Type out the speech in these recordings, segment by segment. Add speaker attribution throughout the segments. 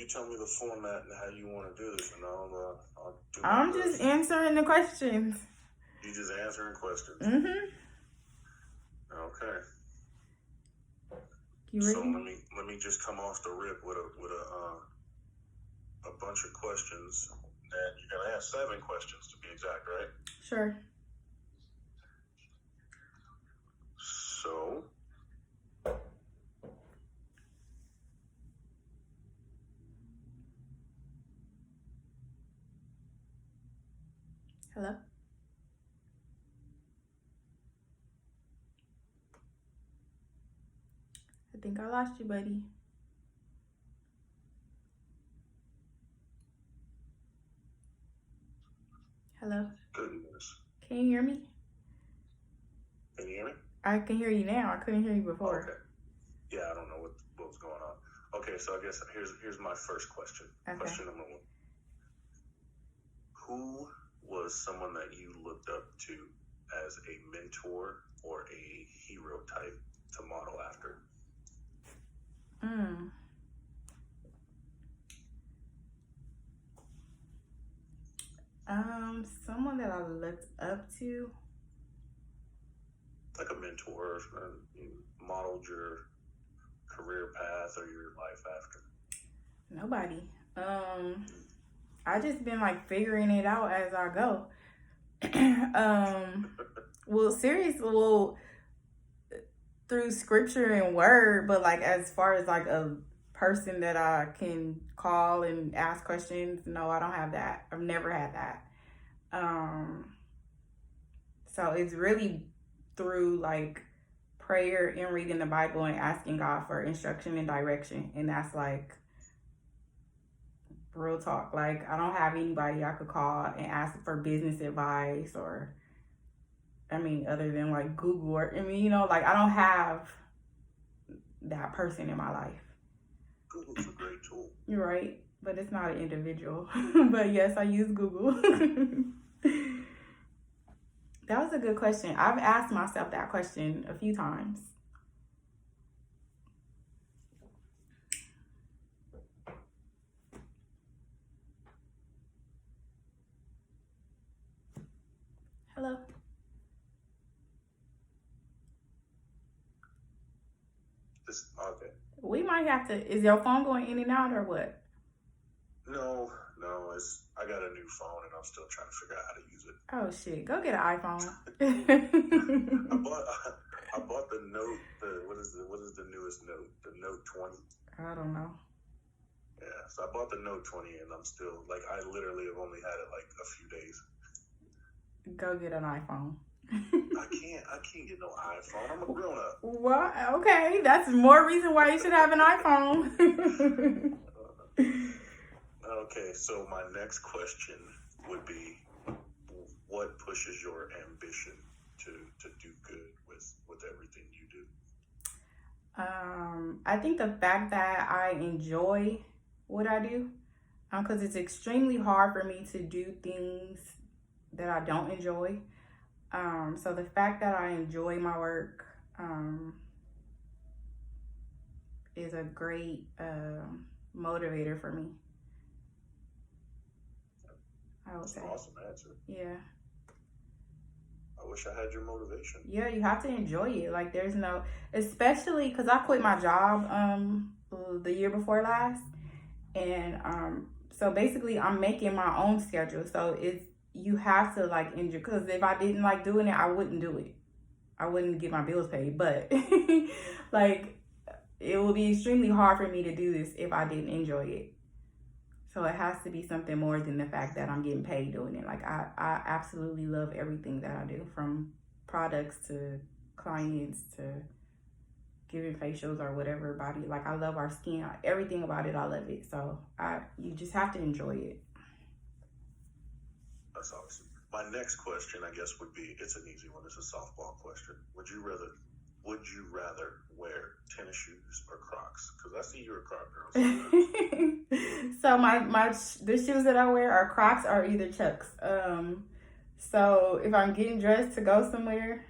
Speaker 1: tell me the format and how you want to do this, and I'll do my
Speaker 2: I'm
Speaker 1: best.
Speaker 2: just answering the questions.
Speaker 1: You just answering questions.
Speaker 2: Mm-hmm.
Speaker 1: Okay.
Speaker 2: You ready?
Speaker 1: So let me just come off the rip with a bunch of questions. And you're gonna ask 7 questions to be exact, right?
Speaker 2: Sure.
Speaker 1: So.
Speaker 2: Hello? I think I lost you, buddy. Hello?
Speaker 1: Goodness.
Speaker 2: Can you hear me?
Speaker 1: Can you hear me?
Speaker 2: I can hear you now. I couldn't hear you before.
Speaker 1: Okay. Yeah, I don't know what was going on. Okay, so I guess here's my first question.
Speaker 2: Okay.
Speaker 1: Question number 1. Who was someone that you looked up to as a mentor or a hero type to model after?
Speaker 2: Someone that I looked up to.
Speaker 1: Like a mentor, you modeled your career path or your life after?
Speaker 2: Nobody. I just been like figuring it out as I go. Well, through scripture and word, but like as far as like a person that I can call and ask questions, no, I don't have that. I've never had that. So it's really through like prayer and reading the Bible and asking God for instruction and direction. And that's like real talk. Like I don't have anybody I could call and ask for business advice or, other than like Google or, like I don't have that person in my life.
Speaker 1: Google's a great tool.
Speaker 2: You're right, but it's not an individual. But yes, I use Google. That was a good question. I've asked myself that question a few times. Hello?
Speaker 1: Okay.
Speaker 2: We might have to, is your phone going in and out or what?
Speaker 1: No, I got a new phone and I'm still trying to figure out how to use it.
Speaker 2: Oh shit, go get an iPhone.
Speaker 1: I bought the Note, what is the newest Note? The Note 20?
Speaker 2: I don't know.
Speaker 1: Yeah, so I bought the Note 20 and I'm still, like, I literally have only had it like a few days.
Speaker 2: Go get an iPhone.
Speaker 1: I can't get no iPhone. I'm a grown up.
Speaker 2: Well, okay, that's more reason why you should have an iPhone.
Speaker 1: Okay, so my next question would be, what pushes your ambition to do good with everything you do?
Speaker 2: I think the fact that I enjoy what I do, because it's extremely hard for me to do things that I don't enjoy. So the fact that I enjoy my work is a great motivator for me. I would say.
Speaker 1: Awesome answer.
Speaker 2: Yeah.
Speaker 1: I wish I had your motivation.
Speaker 2: Yeah, you have to enjoy it. Like there's no, especially because I quit my job the year before last, and so basically I'm making my own schedule. So you have to like enjoy, because if I didn't like doing it, I wouldn't do it. I wouldn't get my bills paid. But like it will be extremely hard for me to do this if I didn't enjoy it. So it has to be something more than the fact that I'm getting paid doing it. Like I absolutely love everything that I do, from products to clients to giving facials or whatever body. Like I love our skin, everything about it. I love it. So you just have to enjoy it.
Speaker 1: That's awesome. My next question, I guess, would be, it's an easy one. It's a softball question. Would you rather wear tennis shoes or Crocs? Because I see you're a Croc girl.
Speaker 2: So the shoes that I wear are Crocs or either Chucks. So if I'm getting dressed to go somewhere,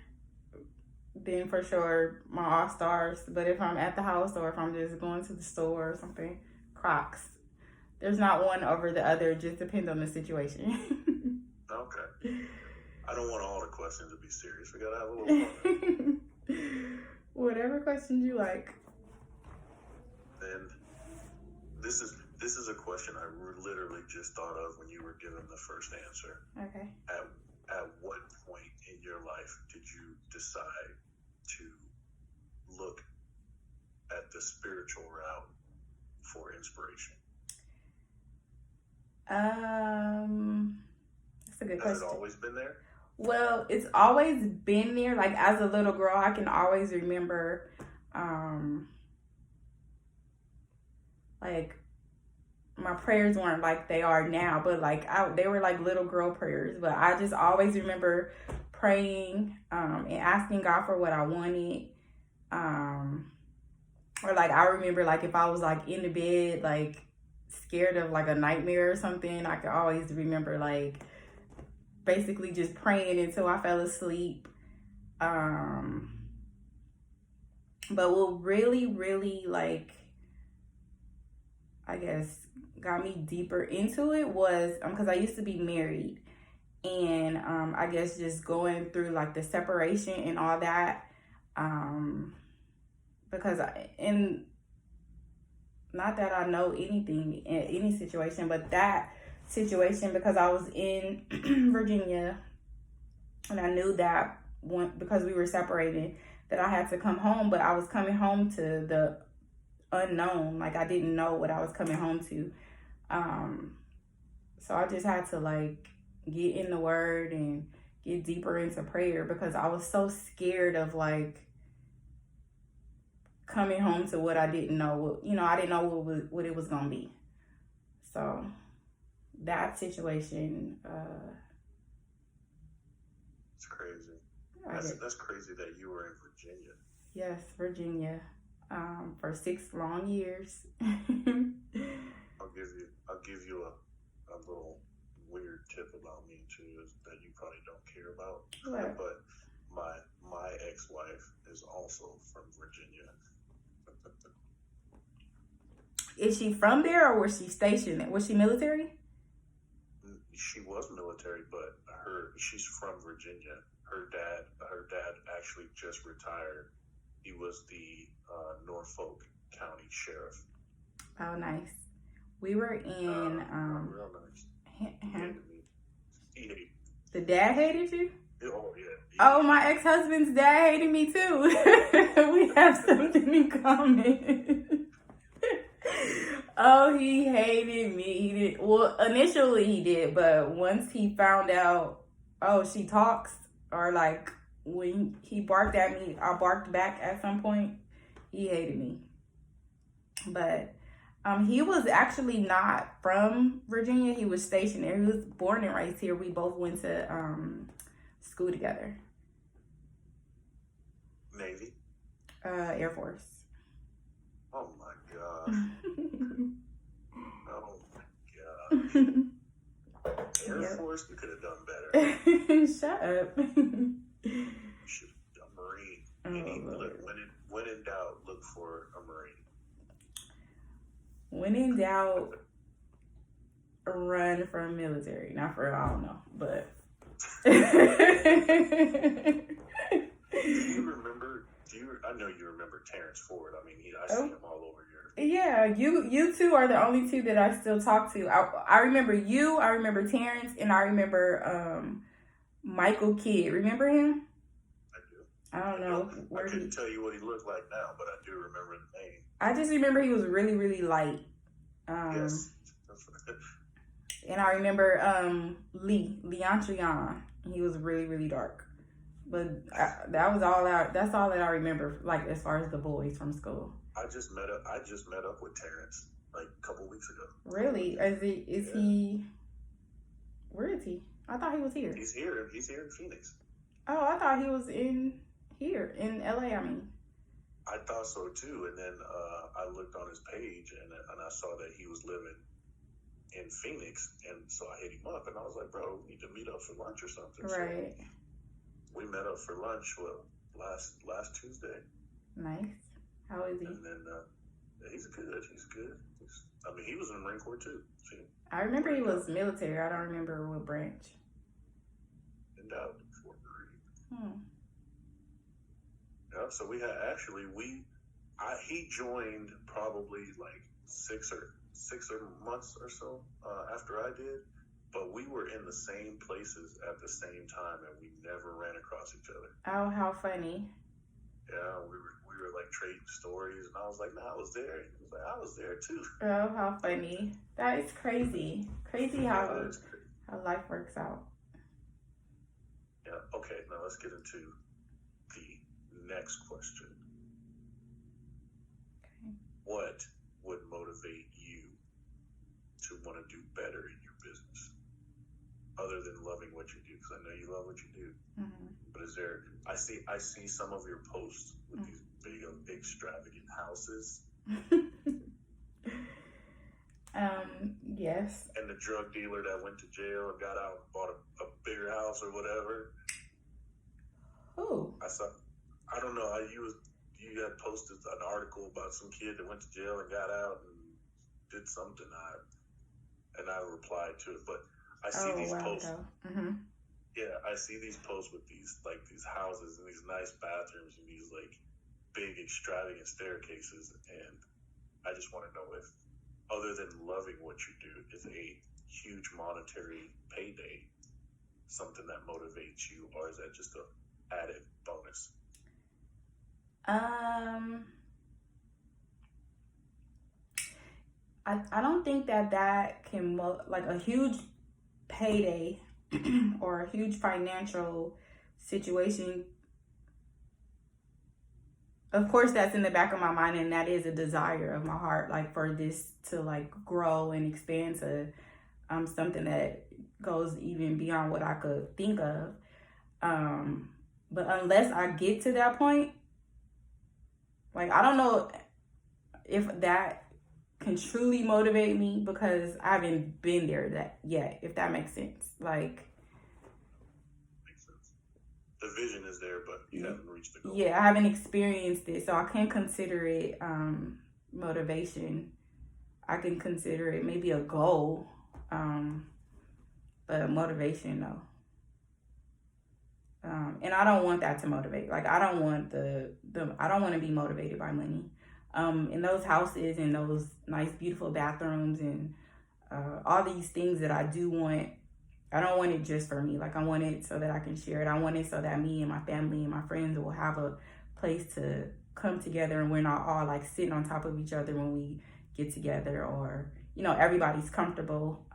Speaker 2: then for sure my All Stars. But if I'm at the house or if I'm just going to the store or something, Crocs. There's not one over the other. It just depends on the situation.
Speaker 1: Okay. I don't want all the questions to be serious. We gotta have a little fun.
Speaker 2: Whatever questions you like.
Speaker 1: And this is a question I literally just thought of when you were given the first answer.
Speaker 2: Okay.
Speaker 1: At what point in your life did you decide to look at the spiritual route for inspiration?
Speaker 2: That's a good question.
Speaker 1: Has it always been there?
Speaker 2: Well, it's always been there. Like, as a little girl, I can always remember, like, my prayers weren't like they are now, but like they were like little girl prayers. But I just always remember praying and asking God for what I wanted. Or like I remember like if I was like in the bed like scared of like a nightmare or something, I could always remember like basically just praying until I fell asleep. But what really like I guess got me deeper into it was because I used to be married, and I guess just going through like the separation and all that, because not that I know anything in any situation, but that situation, because I was in Virginia and I knew that because we were separated that I had to come home, but I was coming home to the unknown. Like I didn't know what I was coming home to. So I just had to like get in the word and get deeper into prayer because I was so scared of like coming home to what I didn't know. You know, I didn't know what it was going to be. So that situation,
Speaker 1: it's crazy. That's crazy that you were in Virginia.
Speaker 2: Yes, Virginia, for 6 long years.
Speaker 1: I'll give you a little weird tip about me too, is that you probably don't care about.
Speaker 2: What?
Speaker 1: But my ex-wife is also from Virginia.
Speaker 2: Is she from there or was she stationed? Was she military?
Speaker 1: She was military, but she's from Virginia. Her dad actually just retired. He was the Norfolk County Sheriff.
Speaker 2: Oh, nice. We were in
Speaker 1: real nice. He hated me.
Speaker 2: The dad hated you?
Speaker 1: Oh yeah.
Speaker 2: Oh, my ex-husband's dad hated me too. We have something in common. Oh, he hated me. He did. Well, initially he did, but once he found out, oh, she talks, or like when he barked at me, I barked back at some point. He hated me. But he was actually not from Virginia. He was stationed there. He was born and raised here. We both went to school together.
Speaker 1: Navy?
Speaker 2: Air Force.
Speaker 1: Oh my God. Oh my God. Air Force, you could have done better.
Speaker 2: Shut up.
Speaker 1: You should have done Marine. When in doubt, look for a Marine.
Speaker 2: When in doubt, run from military. Not for, I don't know, but. I know you remember Terrence Ford. I mean, I see him all over your. Yeah, you two are the only two that I still talk to. I remember you, I remember Terrence, and I remember Michael Kidd. Remember him?
Speaker 1: I do.
Speaker 2: I don't know.
Speaker 1: I couldn't tell you what he looked like now, but I do remember the name.
Speaker 2: I just remember he was really, really light.
Speaker 1: Yes.
Speaker 2: And I remember Leontrion. He was really, really dark. But that's all that I remember, like, as far as the boys from school.
Speaker 1: I just met up with Terrence like a couple weeks ago.
Speaker 2: Really? He? Where is he? I thought he was here.
Speaker 1: He's here. He's here in Phoenix.
Speaker 2: Oh, I thought he was here in LA. I mean.
Speaker 1: I thought so too, and then I looked on his page and I saw that he was living in Phoenix, and so I hit him up and I was like, "Bro, we need to meet up for lunch or something."
Speaker 2: Right.
Speaker 1: So we met up for lunch. Last Tuesday.
Speaker 2: Nice. How is he?
Speaker 1: And then he's good. He's I mean, he was in the Marine Corps too. See,
Speaker 2: I remember he was military. I don't remember what branch.
Speaker 1: endowed Fort Greene.
Speaker 2: Hmm.
Speaker 1: Yeah, so we had actually he joined probably like six or months or so after I did, but we were in the same places at the same time, and we never ran across each other.
Speaker 2: Oh, how funny!
Speaker 1: Yeah, we were like trading stories, and I was like, "Nah, I was there." And he was like, "I was there too."
Speaker 2: Oh, how funny! That is crazy. Crazy how
Speaker 1: Yeah, it's crazy.
Speaker 2: how life works out.
Speaker 1: Yeah. Okay. Now let's get into the next question.
Speaker 2: Okay.
Speaker 1: What would motivate you to want to do better in your business, other than loving what you do? Because I know you love what you do.
Speaker 2: Mm-hmm.
Speaker 1: But is there? I see some of your posts with these big extravagant houses.
Speaker 2: Yes.
Speaker 1: And the drug dealer that went to jail and got out and bought a bigger house or whatever.
Speaker 2: Who?
Speaker 1: I don't know. You had posted an article about some kid that went to jail and got out and did something. I replied to it, but I see these posts.
Speaker 2: Mm-hmm.
Speaker 1: Yeah, I see these posts with these houses and these nice bathrooms and these like big extravagant staircases, and I just want to know if, other than loving what you do, is a huge monetary payday something that motivates you, or is that just a added bonus?
Speaker 2: I don't think that can like a huge payday or a huge financial situation. Of course, that's in the back of my mind, and that is a desire of my heart, like for this to like grow and expand to something that goes even beyond what I could think of. But unless I get to that point, like I don't know if that can truly motivate me, because I haven't been there yet, if that makes sense. Like,
Speaker 1: makes sense. The vision is there, but you haven't reached the goal.
Speaker 2: Yeah, I haven't experienced it, so I can't consider it motivation. I can consider it maybe a goal, but motivation, no. And I don't want that to motivate. Like, I don't want I don't want to be motivated by money. In those houses and those nice, beautiful bathrooms and all these things that I do want, I don't want it just for me. Like, I want it so that I can share it. I want it so that me and my family and my friends will have a place to come together, and we're not all like sitting on top of each other when we get together, or, you know, everybody's comfortable.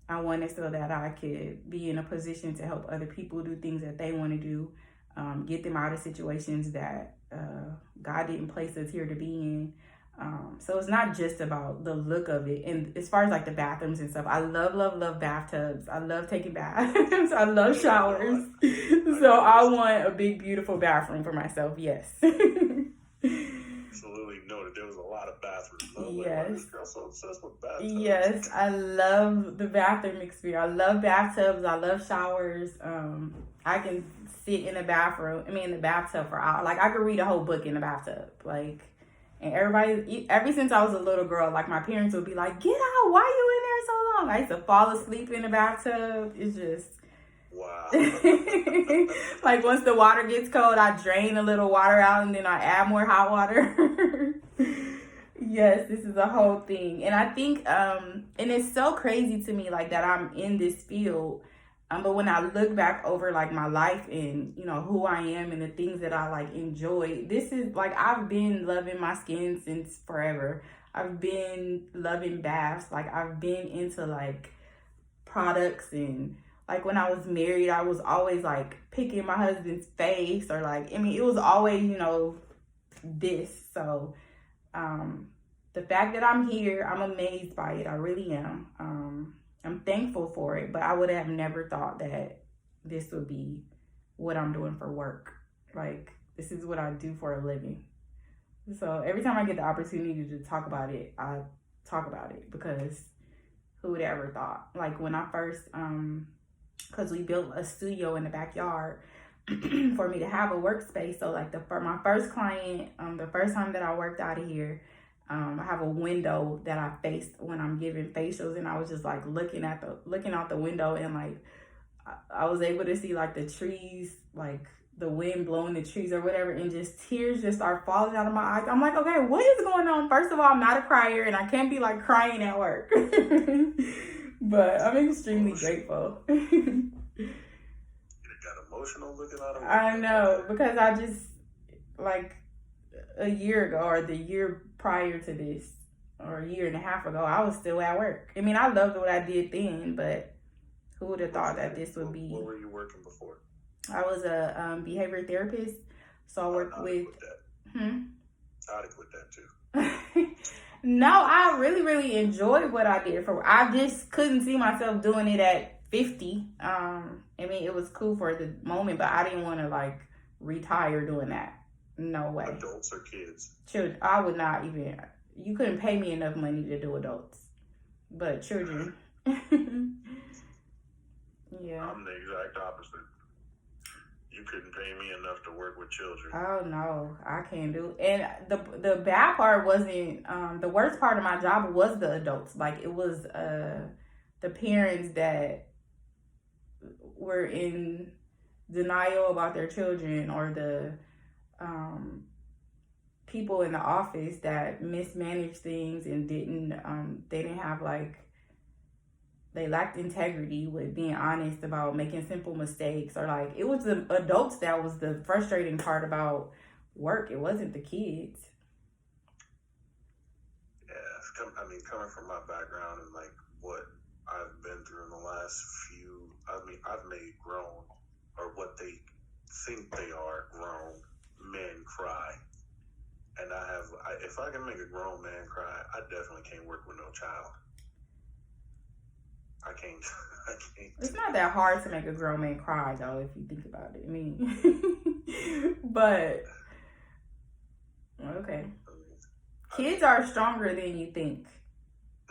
Speaker 2: I want it so that I could be in a position to help other people do things that they want to do, get them out of situations that God didn't place us here to be in. So it's not just about the look of it. And as far as like the bathrooms and stuff, I love bathtubs. I love taking baths. I love showers. So I want a big, beautiful bathroom for myself. Yes.
Speaker 1: Absolutely noted. There was a lot of bathrooms.
Speaker 2: Yes.
Speaker 1: Like, this girl's so obsessed with bathtubs.
Speaker 2: Yes, I love the bathroom experience. I love bathtubs. I love showers. I can sit in the bathtub for hours. Like, I could read a whole book in the bathtub. Like, and everybody, ever since I was a little girl, like, my parents would be like, "Get out! Why are you in there so long?" I used to fall asleep in the bathtub. It's just,
Speaker 1: wow.
Speaker 2: like, once the water gets cold, I drain a little water out and then I add more hot water. Yes, this is a whole thing. And I think, and it's so crazy to me, like, that I'm in this field. But when I look back over like my life and, you know, who I am and the things that I like enjoy, this is like, I've been loving my skin since forever. I've been loving baths. Like, I've been into like products, and like when I was married, I was always like picking my husband's face, or like, I mean, it was always, you know, this. So, the fact that I'm here, I'm amazed by it. I really am. I'm thankful for it, but I would have never thought that this would be what I'm doing for work. Like, this is what I do for a living. So every time I get the opportunity to talk about it, I talk about it, because who would ever thought? Like, when I first, because we built a studio in the backyard for me to have a workspace. So like for my first client, the first time that I worked out of here, I have a window that I face when I'm giving facials, and I was just like looking out the window, and like I was able to see like the trees, like the wind blowing the trees or whatever, and just tears just start falling out of my eyes. I'm like, okay, what is going on? First of all, I'm not a crier, and I can't be like crying at work. But I'm extremely grateful.
Speaker 1: You got emotional looking at him.
Speaker 2: I know, because I just, like, a year ago or the year prior to this, or a year and a half ago, I was still at work. I mean, I loved what I did then, but who would have thought that this would be?
Speaker 1: What were you working before?
Speaker 2: I was a behavior therapist, so I worked with.
Speaker 1: I'd quit that too.
Speaker 2: No, I really, really enjoyed what I did. I just couldn't see myself doing it at 50. I mean, it was cool for the moment, but I didn't want to like retire doing that. No way.
Speaker 1: Adults or kids?
Speaker 2: Children. I would not even. You couldn't pay me enough money to do adults, but children. Yeah.
Speaker 1: I'm the exact opposite. You couldn't pay me enough to work with children.
Speaker 2: Oh no, I can't do it. And the bad part wasn't the worst part of my job was the adults. Like it was the parents that were in denial about their children, or the people in the office that mismanaged things and they didn't have like, they lacked integrity with being honest about making simple mistakes, or like it was the adults that was the frustrating part about work. It wasn't the kids.
Speaker 1: Yeah, I mean, coming from my background and like what I've been through in the last few, I've made grown, or what they think they are grown men cry. And if I can make a grown man cry, I definitely can't work with no child. I can't.
Speaker 2: It's not that hard to make a grown man cry, though, if you think about it. I mean, but okay, kids are stronger than you think.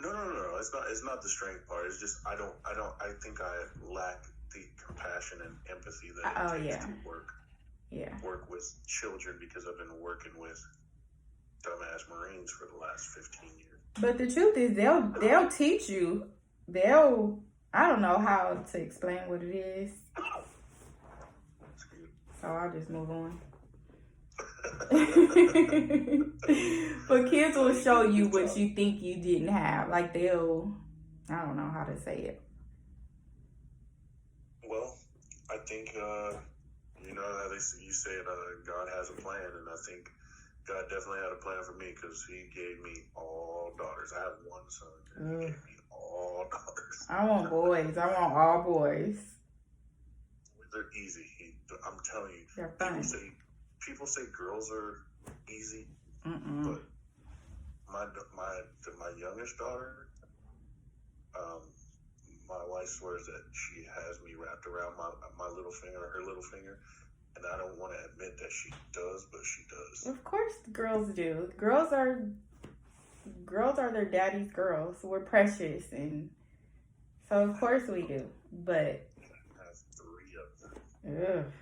Speaker 1: No. It's not the strength part. It's just I think I lack the compassion and empathy that it takes to work with children, because I've been working with dumbass Marines for the last 15 years.
Speaker 2: But the truth is, they'll teach you. I don't know how to explain what it is. So I'll just move on. But kids will show you what you think you didn't have. Like I don't know how to say it.
Speaker 1: Well, I think, you know how you said God has a plan, and I think God definitely had a plan for me, because he gave me all daughters. I have one son, and he gave me all daughters.
Speaker 2: I want boys. I want all boys.
Speaker 1: They're easy. I'm telling you.
Speaker 2: They're fun.
Speaker 1: People say girls are easy,
Speaker 2: but
Speaker 1: my youngest daughter, my wife swears that she has me wrapped around my little finger, her little finger. And I don't want to admit that she does, but she does.
Speaker 2: Of course girls do. Girls are their daddy's girls. We're precious, and so of course we do. But
Speaker 1: I have 3 of them.
Speaker 2: Ugh.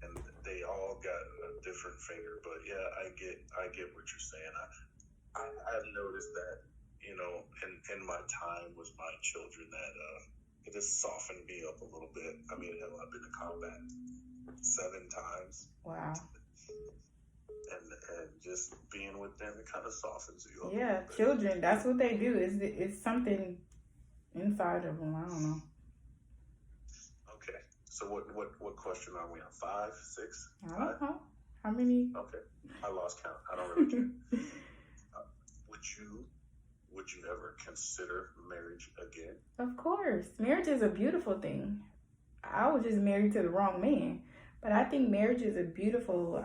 Speaker 1: And they all got a different finger, but yeah, I get what you're saying. I have noticed that, you know, in my time with my children, that it has softened me up a little bit. I mean, I've been to combat 7 times.
Speaker 2: Wow.
Speaker 1: And just being with them, it kind of softens you up.
Speaker 2: Yeah, children, that's what they do. It's something inside of them. I don't know.
Speaker 1: Okay. So what question are we on? 5, 6?
Speaker 2: I don't know. How many?
Speaker 1: Okay. I lost count. I don't really care. Would you ever consider marriage again?
Speaker 2: Of course. Marriage is a beautiful thing. I was just married to the wrong man. But I think marriage is a beautiful,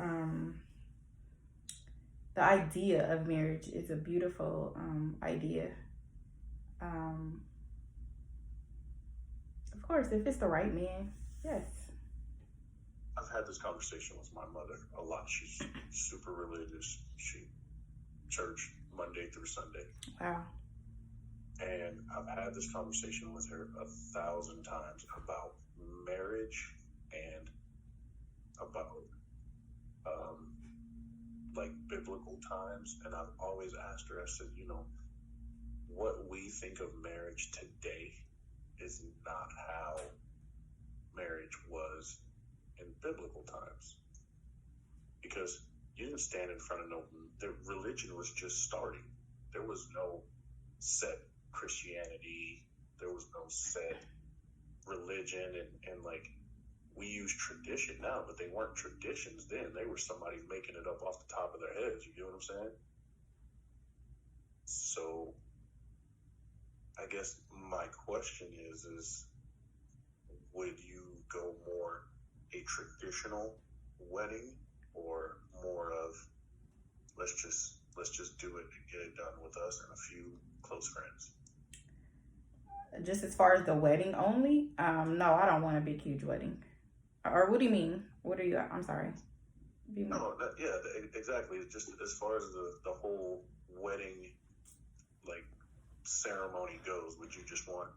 Speaker 2: the idea of marriage is a beautiful idea. Of course, if it's the right man, yes.
Speaker 1: I've had this conversation with my mother a lot. She's super religious. She church Monday through Sunday.
Speaker 2: Wow.
Speaker 1: And I've had this conversation with her 1,000 times about marriage and about like biblical times, and I've always asked her, I said, what we think of marriage today is not how marriage was in biblical times. Because you didn't stand in front of the religion was just starting. There was no set Christianity. There was no set religion, and like, we use tradition now, but they weren't traditions then. They were somebody making it up off the top of their heads. You get what I'm saying? So I guess my question is would you go more a traditional wedding, or more of let's just do it and get it done with us and a few close friends?
Speaker 2: Just as far as the wedding only, no, I don't want a big huge wedding. Or what do you mean? What are you? I'm sorry.
Speaker 1: Exactly. It's just as far as the whole wedding like ceremony goes. Would you just want,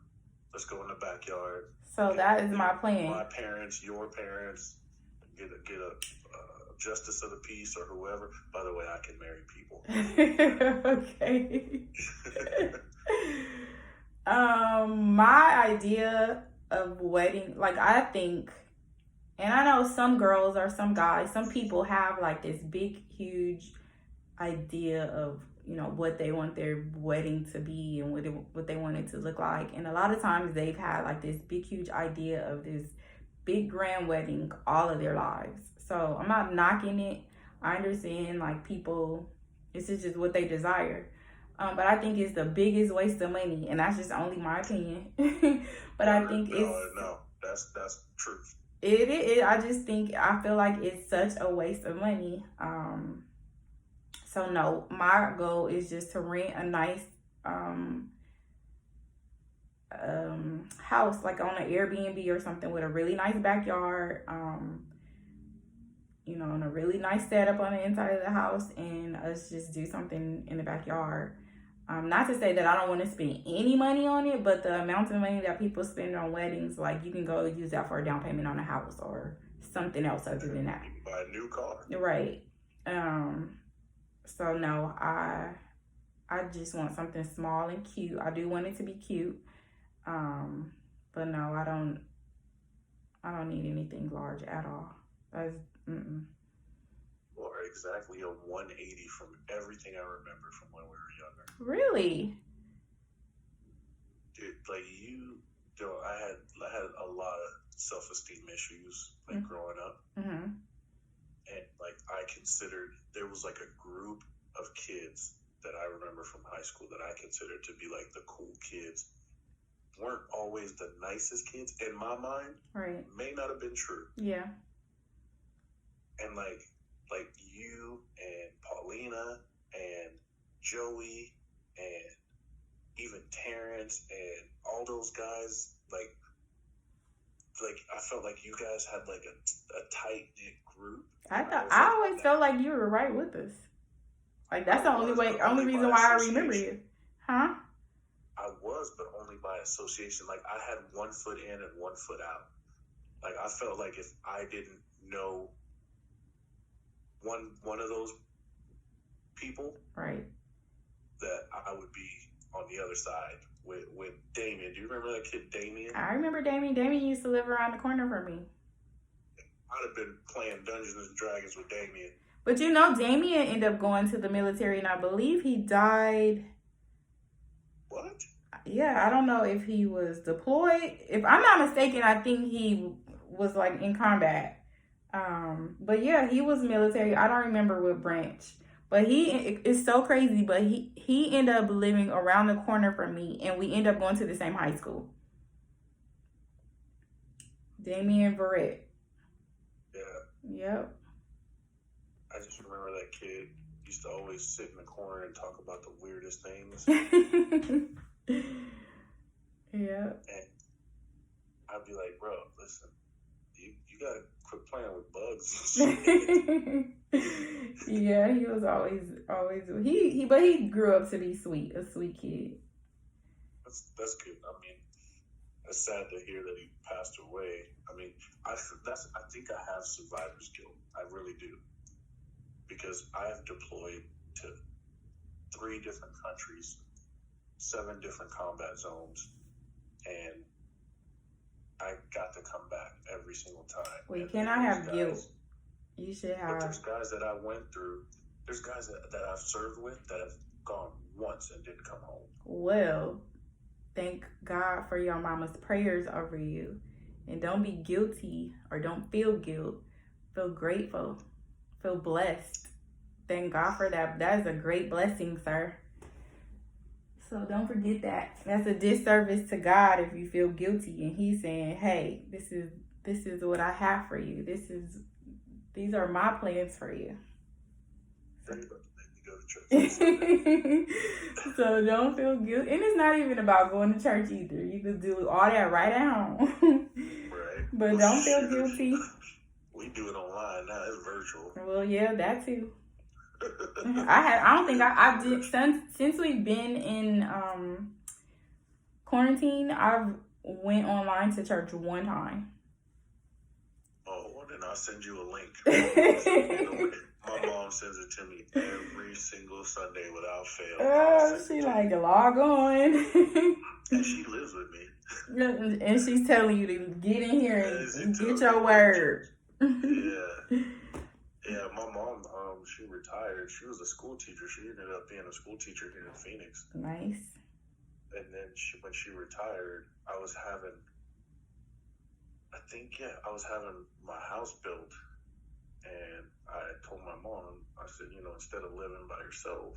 Speaker 1: let's go in the backyard?
Speaker 2: So that is my plan.
Speaker 1: My parents, your parents, get a justice of the peace or whoever. By the way, I can marry people.
Speaker 2: Okay. My idea of wedding, like, I think, and I know some girls or some guys, some people have like this big, huge idea of, what they want their wedding to be and what they want it to look like. And a lot of times they've had like this big, huge idea of this big, grand wedding all of their lives. So I'm not knocking it. I understand, like, people, this is just what they desire. But I think it's the biggest waste of money, and that's just only my opinion. But I think
Speaker 1: that's truth.
Speaker 2: I just think, I feel like it's such a waste of money. So no, my goal is just to rent a nice house, like on an Airbnb or something, with a really nice backyard, and a really nice setup on the inside of the house, and us just do something in the backyard. Not to say that I don't want to spend any money on it, but the amount of money that people spend on weddings, like, you can go use that for a down payment on a house or something else other than that.
Speaker 1: You can buy a new car.
Speaker 2: Right. So no, I just want something small and cute. I do want it to be cute. But no, I don't need anything large at all. That's
Speaker 1: Or exactly a 180 from everything I remember from when we were younger.
Speaker 2: Really?
Speaker 1: Dude, like, I had a lot of self-esteem issues, like, growing up.
Speaker 2: Mm-hmm.
Speaker 1: And, like, I considered, there was, like, a group of kids that I remember from high school that I considered to be, like, the cool kids. Weren't always the nicest kids in my mind.
Speaker 2: Right.
Speaker 1: May not have been true.
Speaker 2: Yeah.
Speaker 1: And, like you and Paulina and Joey and even Terrence and all those guys, like I felt like you guys had like a tight knit group.
Speaker 2: I always felt like you were right with us. Like, that's the only reason why I remember you. Huh?
Speaker 1: I was, but only by association. Like, I had 1 foot in and 1 foot out. Like, I felt like if I didn't know one of those people,
Speaker 2: right,
Speaker 1: that I would be on the other side with Damien. Do you remember that kid Damien?
Speaker 2: I remember Damien. Damien used to live around the corner from me.
Speaker 1: I'd have been playing Dungeons and Dragons with Damien.
Speaker 2: But Damien ended up going to the military, and I believe he died.
Speaker 1: What?
Speaker 2: Yeah, I don't know if he was deployed. If I'm not mistaken, I think he was like in combat. But yeah, he was military. I don't remember what branch. But it's so crazy. But he ended up living around the corner from me, and we ended up going to the same high school. Damien Verrett.
Speaker 1: Yeah.
Speaker 2: Yep.
Speaker 1: I just remember that kid used to always sit in the corner and talk about the weirdest things.
Speaker 2: Yeah.
Speaker 1: And I'd be like, bro, listen, you gotta quit playing with bugs.
Speaker 2: Yeah, he was always but he grew up to be a sweet kid.
Speaker 1: That's good. I mean, it's sad to hear that he passed away. I mean, I think I have survivor's guilt. I really do. because I've deployed to 3 different countries, 7 different combat zones, and I got to come back every single time.
Speaker 2: We
Speaker 1: And
Speaker 2: cannot
Speaker 1: there's
Speaker 2: have
Speaker 1: guys-
Speaker 2: guilt. You should
Speaker 1: But
Speaker 2: have.
Speaker 1: there's guys that I went through, there's guys that I've served with that have gone once and didn't come home.
Speaker 2: Well, thank God for your mama's prayers over you. And don't be guilty or don't feel guilt. Feel grateful. Feel blessed. Thank God for that. That is a great blessing, sir. So don't forget that. That's a disservice to God if you feel guilty and He's saying, "Hey, this is what I have for you. These are my plans for you."
Speaker 1: They're about to make me go to church.
Speaker 2: So don't feel guilty. And it's not even about going to church either. You could do all that right at home.
Speaker 1: Right.
Speaker 2: But don't feel guilty.
Speaker 1: We do it online now. It's virtual.
Speaker 2: Well, yeah, that too. I don't think I did since we've been in quarantine. I've went online to church one time.
Speaker 1: Oh, well, then I'll send you a link. My mom sends it to me every single Sunday without fail.
Speaker 2: She like, log on.
Speaker 1: And she lives with me.
Speaker 2: And she's telling you to get in here and
Speaker 1: Yeah,
Speaker 2: get your word.
Speaker 1: Yeah, my mom, she retired. She was a school teacher. She ended up being a school teacher here in Phoenix.
Speaker 2: Nice.
Speaker 1: And then when she retired, I was having my house built. And I told my mom, I said, instead of living by yourself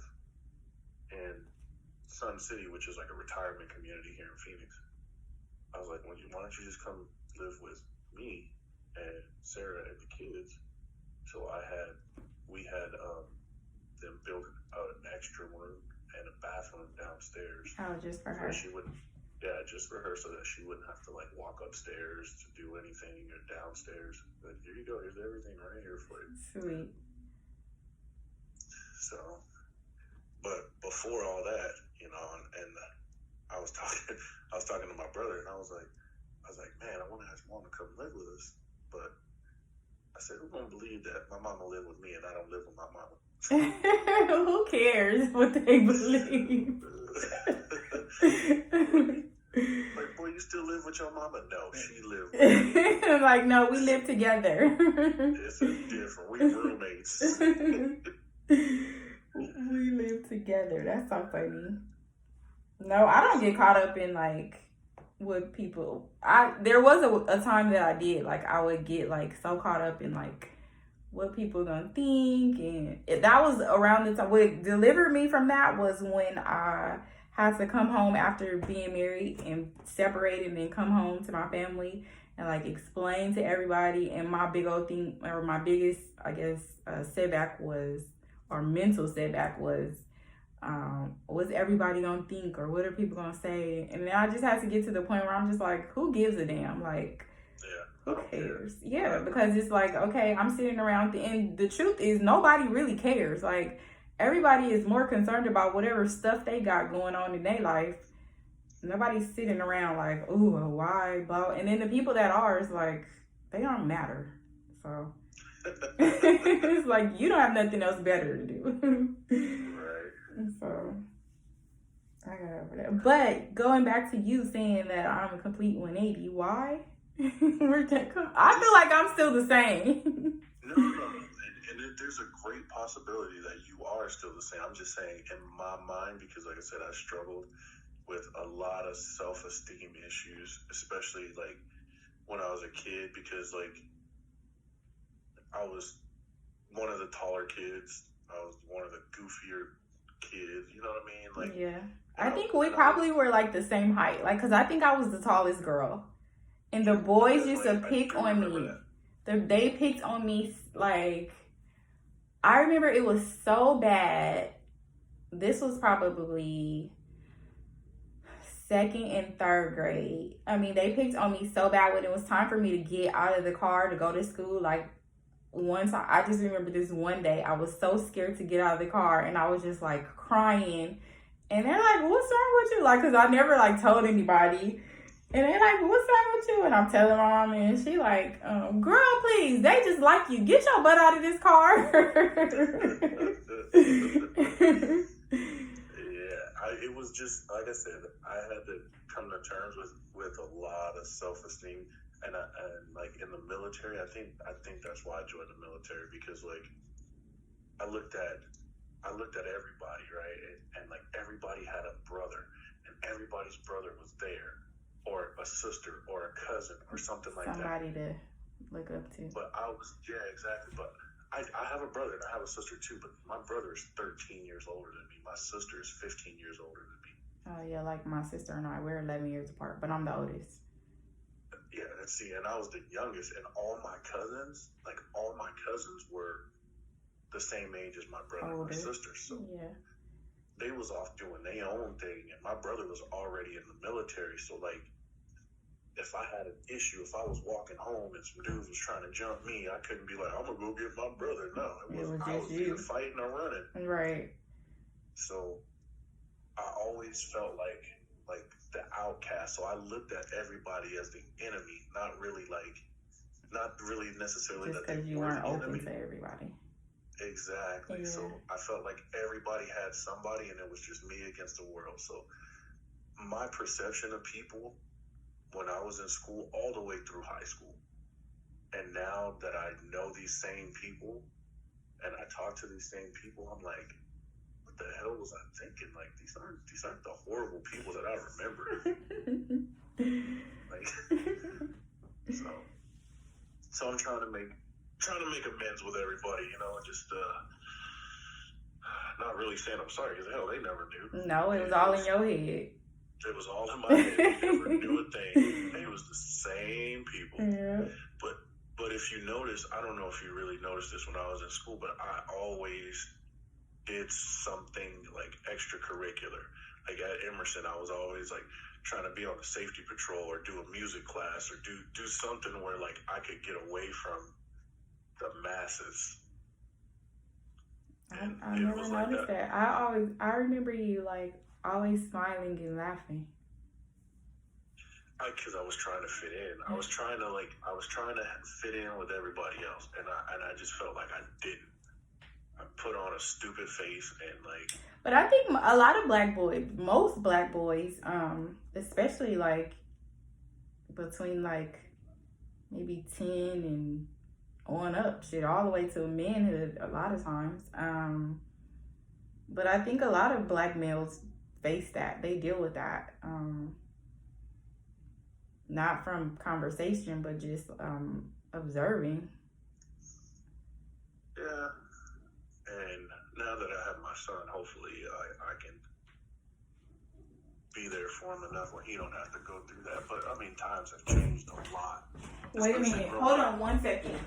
Speaker 1: in Sun City, which is like a retirement community here in Phoenix, I was like, why don't you just come live with me and Sarah and the kids? So we had them build an extra room and a bathroom downstairs.
Speaker 2: Oh, just for her.
Speaker 1: Just for her, so that she wouldn't have to walk upstairs to do anything or downstairs. But here you go. Here's everything right here for you.
Speaker 2: Sweet.
Speaker 1: So, but before all that, and I was talking to my brother, and I was like, man, I want to ask mom to come live with us, but I said, who's gonna believe that my mama live with me and I don't live with my mama?
Speaker 2: Who cares what they believe?
Speaker 1: Like, boy, you still live with your mama? No, she live with me.
Speaker 2: Like, no, we live together.
Speaker 1: It's different. We roommates.
Speaker 2: We live together. That's so funny. No, I don't get caught up in what people. There was a time that I did. I would get so caught up in what people gonna think, and that was around the time. What delivered me from that was when I had to come home after being married and separated, and then come home to my family and explain to everybody. And my big old thing, or my biggest, I guess, setback was, or mental setback was, what's everybody gonna think, or what are people gonna say? And then I just had to get to the point where I'm just like, who gives a damn? Who cares? Yeah, because it's okay, I'm sitting around, and the truth is nobody really cares. Everybody is more concerned about whatever stuff they got going on in their life. Nobody's sitting around ooh, why, blah. And then the people that are, is they don't matter. So it's you don't have nothing else better to do.
Speaker 1: Right.
Speaker 2: So I got over that. But going back to you saying that I'm a complete 180, why? I feel like I'm still the same.
Speaker 1: No. And there's a great possibility that you are still the same. I'm just saying, in my mind, because like I said, I struggled with a lot of self-esteem issues, especially when I was a kid, because I was one of the taller kids. I was one of the goofier kids. You know what I mean?
Speaker 2: Yeah. I think we probably were the same height. Because I think I was the tallest girl. And the boys used to pick on me. They picked on me I remember it was so bad. This was probably 2nd and 3rd grade. I mean, they picked on me so bad when it was time for me to get out of the car to go to school. One time, I just remember this one day, I was so scared to get out of the car, and I was just crying. And they're like, what's wrong with you? Because I never told anybody. And they like, what's wrong with you? And I'm telling my mom, and she like, girl, please, they just like you. Get your butt out of this car.
Speaker 1: It was just, like I said, I had to come to terms with a lot of self-esteem. And like in the military, I think that's why I joined the military, because like I looked at everybody, right? And like everybody had a brother, and everybody's brother was there, or a sister, or a cousin, or something like
Speaker 2: Somebody
Speaker 1: that.
Speaker 2: to look up to.
Speaker 1: But exactly. But I have a brother and I have a sister too, but my brother is 13 years older than me. My sister is 15 years older than me.
Speaker 2: Oh, yeah, like my sister and I, we're 11 years apart, but I'm the oldest.
Speaker 1: Yeah, and I was the youngest, and all my cousins were the same age as my brother and my sister. So
Speaker 2: yeah,
Speaker 1: they was off doing their own thing, and my brother was already in the military. So like, if I had an issue, if I was walking home and some dudes was trying to jump me, I couldn't be like, I'm gonna go get my brother. No, I was either fighting or running.
Speaker 2: Right.
Speaker 1: So I always felt like the outcast. So I looked at everybody as the enemy, not really necessarily
Speaker 2: just
Speaker 1: that they
Speaker 2: you
Speaker 1: weren't
Speaker 2: open
Speaker 1: enemy.
Speaker 2: to everybody.
Speaker 1: Exactly. Yeah. So I felt like everybody had somebody, and it was just me against the world. So my perception of people when I was in school, all the way through high school, and now that I know these same people and I talk to these same people, I'm like, what the hell was I thinking? Like, these aren't the horrible people that I remember. Like, so I'm trying to make amends with everybody, you know, and just not really saying I'm sorry, because hell, they never knew.
Speaker 2: No, it was all in your head.
Speaker 1: It was all in my head. They never knew a thing. It was the same people. Yeah. But if you notice, I don't know if you really noticed this when I was in school, but I always did something like extracurricular. Like at Emerson, I was always like trying to be on the safety patrol or do a music class or do something where like I could get away from the masses.
Speaker 2: I never noticed that. I remember you like always smiling and laughing.
Speaker 1: Because I was trying to fit in. I was trying to fit in with everybody else, and I just felt like I didn't. I put on a stupid face and like.
Speaker 2: But I think a lot of most black boys, especially like between like maybe 10 and on up, shit, all the way to manhood a lot of times. But I think a lot of black males face that. They deal with that. Not from conversation, but just observing.
Speaker 1: Yeah. And now that I have my son, hopefully I can be there for him enough where he don't have to go through that. But I mean, times have changed a lot.
Speaker 2: Wait a minute. Hold on 1 second.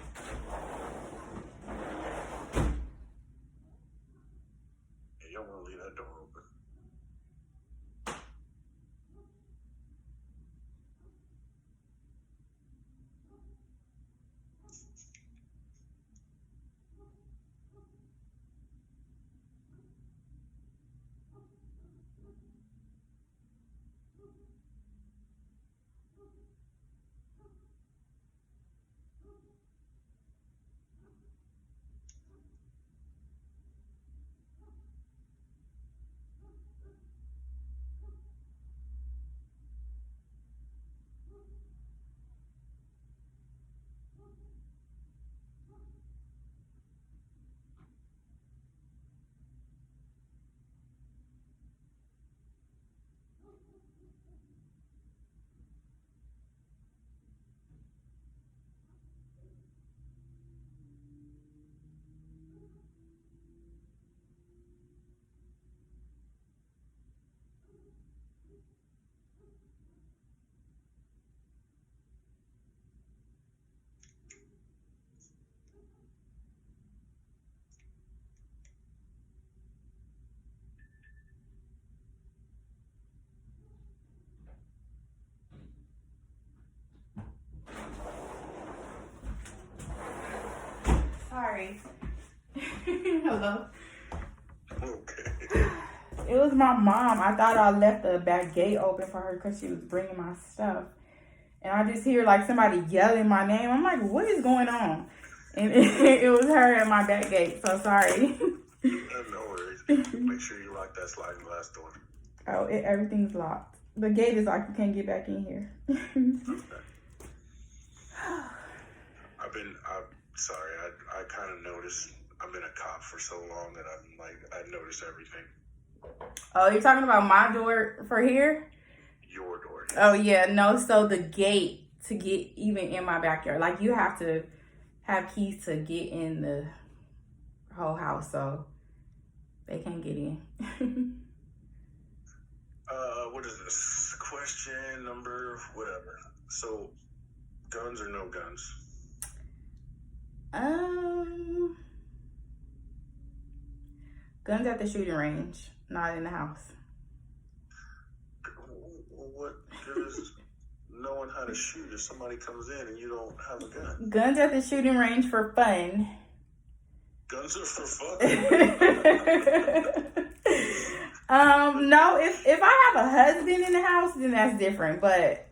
Speaker 1: You don't want to leave that door open.
Speaker 2: Sorry. Hello.
Speaker 1: Okay.
Speaker 2: It was my mom. I thought I left the back gate open for her because she was bringing my stuff. And I just hear like somebody yelling my name. I'm like, what is going on? And it was her at my back gate. So sorry.
Speaker 1: No worries. Make sure you lock that sliding glass door.
Speaker 2: Oh, everything's locked. The gate is locked. You can't get back in here.
Speaker 1: Okay. I'm sorry. I kind of noticed. I've been a cop for so long that I noticed everything.
Speaker 2: Oh, you're talking about my door for here?
Speaker 1: Your door. Yes.
Speaker 2: Oh, yeah. No, so the gate to get even in my backyard. Like, you have to have keys to get in the whole house, so they can't get in.
Speaker 1: What is this? Question number whatever. So, guns or no guns?
Speaker 2: Guns at the shooting range, not in the house.
Speaker 1: What good is knowing how to shoot if somebody comes in and you don't have a gun?
Speaker 2: Guns at the shooting range for fun.
Speaker 1: Guns are for fun.
Speaker 2: No, if I have a husband in the house, then that's different. But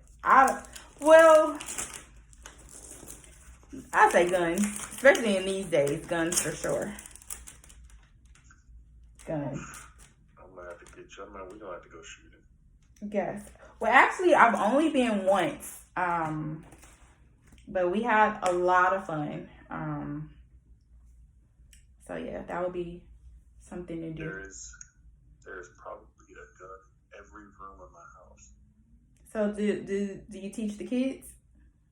Speaker 2: I say guns, especially in these days. Guns for sure. Guns.
Speaker 1: I'm gonna have to get you. We're gonna have to go shooting.
Speaker 2: Yes. Well, actually, I've only been once. But we had a lot of fun. So yeah, that would be something to do.
Speaker 1: There is probably a gun in every room in my house.
Speaker 2: So do you teach the kids?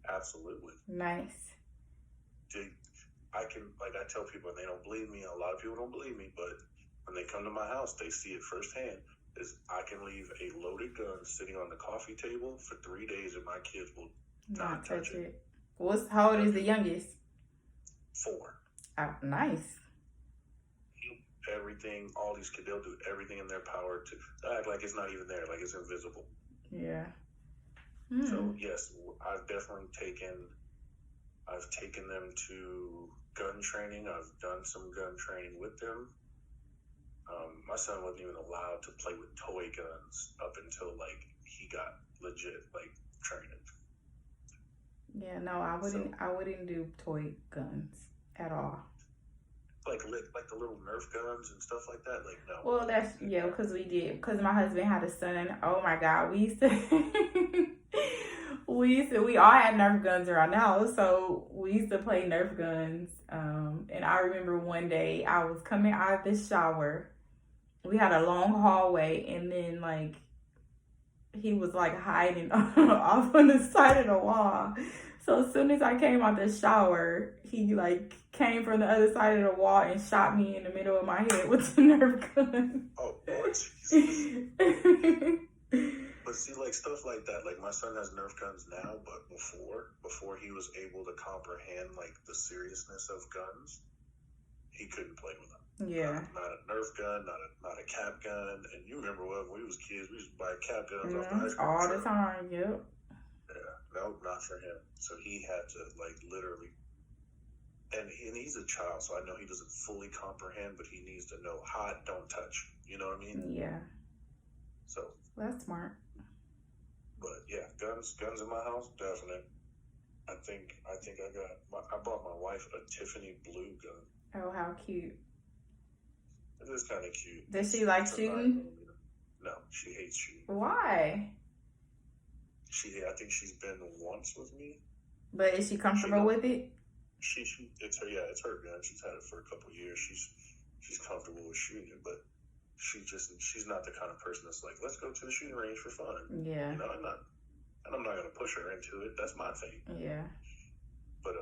Speaker 1: Absolutely.
Speaker 2: Nice.
Speaker 1: I tell people and they don't believe me. A lot of people don't believe me, but when they come to my house, they see it firsthand. Is I can leave a loaded gun sitting on the coffee table for 3 days and my kids will not touch it.
Speaker 2: How old is the youngest?
Speaker 1: 4.
Speaker 2: Oh, nice.
Speaker 1: Everything, all these kids, they'll do everything in their power to act like it's not even there, like it's invisible.
Speaker 2: Yeah.
Speaker 1: So yes, I've taken them to gun training. I've done some gun training with them. My son wasn't even allowed to play with toy guns up until he got legit training.
Speaker 2: Yeah, no, I wouldn't do toy guns at all.
Speaker 1: Like the little Nerf guns and stuff like that. No.
Speaker 2: Well, because my husband had a son. Oh my God, we all had Nerf guns around the house, so we used to play Nerf guns. And I remember one day I was coming out of the shower. We had a long hallway, and then he was hiding off on the side of the wall. So as soon as I came out the shower, he came from the other side of the wall and shot me in the middle of my head with the Nerf gun.
Speaker 1: Oh, Lord Jesus. But see, stuff like that, my son has Nerf guns now, but before he was able to comprehend the seriousness of guns, he couldn't play with them.
Speaker 2: Yeah.
Speaker 1: Not a Nerf gun, not a cap gun. And you remember when we was kids, we used to buy cap guns off the high school
Speaker 2: all
Speaker 1: truck.
Speaker 2: the time. Yep.
Speaker 1: Yeah, no, not for him. So he had to literally, and he's a child, so I know he doesn't fully comprehend, but he needs to know hot, don't touch. You know what I mean?
Speaker 2: Yeah.
Speaker 1: So
Speaker 2: that's smart.
Speaker 1: But yeah, guns in my house, definitely. I think I bought my wife a Tiffany blue gun.
Speaker 2: Oh, how cute!
Speaker 1: It is kind of cute.
Speaker 2: Does she like shooting?
Speaker 1: No, she hates shooting.
Speaker 2: Why?
Speaker 1: I think she's been once with me.
Speaker 2: But is she comfortable with it?
Speaker 1: It's her gun. She's had it for a couple of years. She's comfortable with shooting it, but she's not the kind of person that's let's go to the shooting range for fun.
Speaker 2: Yeah.
Speaker 1: I'm not gonna push her into it. That's my thing.
Speaker 2: Yeah.
Speaker 1: But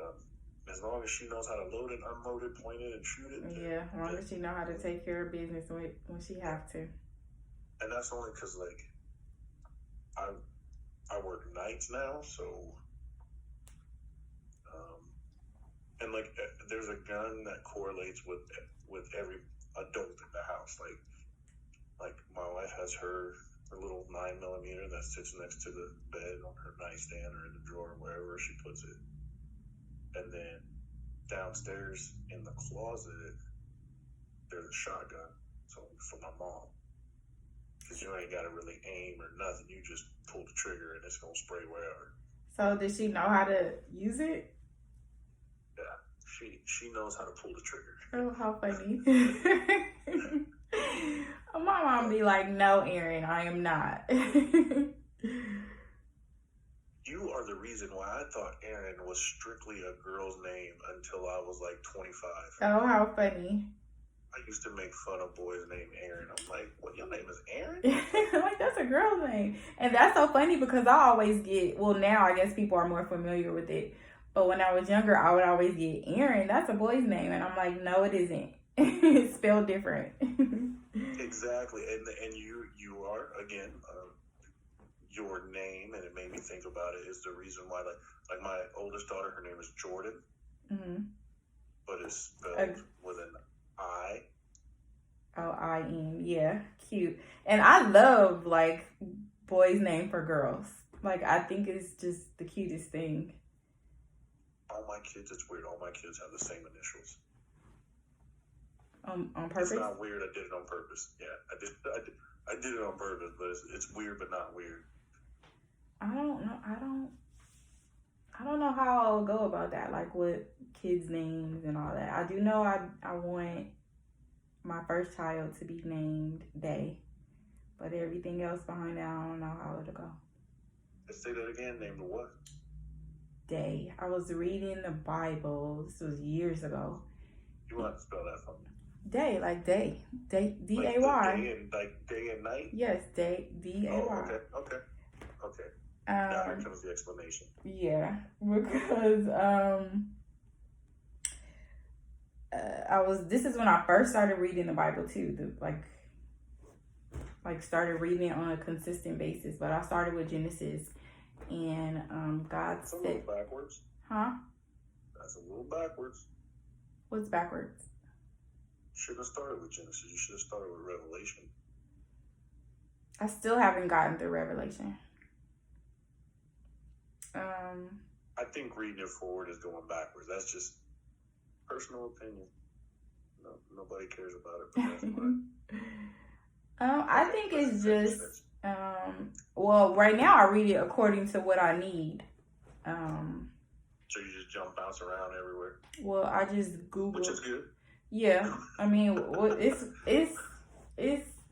Speaker 1: as long as she knows how to load it, unload it, point it, and shoot it.
Speaker 2: Yeah, as long as she know how to take care of business when she have to.
Speaker 1: And that's only because I work nights now, so and there's a gun that correlates with every adult in the house. Like my wife has her little 9mm that sits next to the bed on her nightstand or in the drawer, wherever she puts it. And then downstairs in the closet, there's a shotgun. So for my mom. Because you ain't got to really aim or nothing. You just pull the trigger and it's going to spray wherever.
Speaker 2: So does she know how to use it?
Speaker 1: Yeah, she knows how to pull the trigger.
Speaker 2: Oh, how funny. My mom be like, no, Aaron, I am not.
Speaker 1: You are the reason why I thought Aaron was strictly a girl's name until I was like 25.
Speaker 2: Oh, how funny.
Speaker 1: I used to make fun of boys named Aaron. I'm like, what, your name is Aaron?
Speaker 2: Like, that's a girl's name. And that's so funny because I always get, well, now I guess people are more familiar with it. But when I was younger, I would always get Aaron. That's a boy's name. And I'm like, no, it isn't. It's spelled different.
Speaker 1: Exactly. And you are, again, your name, and it made me think about it, is the reason why, like my oldest daughter, her name is Jordan.
Speaker 2: Mm-hmm.
Speaker 1: But it's spelled with an I.
Speaker 2: Oh, I-N. Yeah, cute. And I love, like, boys' name for girls. Like, I think it's just the cutest thing.
Speaker 1: All my kids, it's weird. All my kids have the same initials.
Speaker 2: On purpose?
Speaker 1: It's not weird. I did it on purpose. Yeah, I did it on purpose, but it's weird, but not weird.
Speaker 2: I don't know. I don't know how I'll go about that, like with kids' names and all that. I do know I want my first child to be named Day, but everything else behind that, I don't know how it'll go.
Speaker 1: Let's say that again. Name the what?
Speaker 2: Day. I was reading the Bible. This was years ago.
Speaker 1: You want to spell that for me?
Speaker 2: Day, like day. Day, D-A-Y.
Speaker 1: Like day and night?
Speaker 2: Yes, day, D-A-Y.
Speaker 1: Oh, okay. Now here comes the explanation.
Speaker 2: Yeah, because this is when I first started reading the Bible too. Like started reading it on a consistent basis. But I started with Genesis, and God
Speaker 1: That's a
Speaker 2: said,
Speaker 1: little backwards.
Speaker 2: huh?
Speaker 1: That's a little backwards.
Speaker 2: What's backwards?
Speaker 1: Shouldn't have started with Genesis. You should have started with Revelation.
Speaker 2: I still haven't gotten through Revelation.
Speaker 1: I think reading it forward is going backwards. That's just personal opinion. No, nobody cares about it. But that's
Speaker 2: I think it's just well, right now I read it according to what I need.
Speaker 1: So you just bounce around everywhere.
Speaker 2: Well, I just Google,
Speaker 1: which is good.
Speaker 2: Yeah, I mean, it's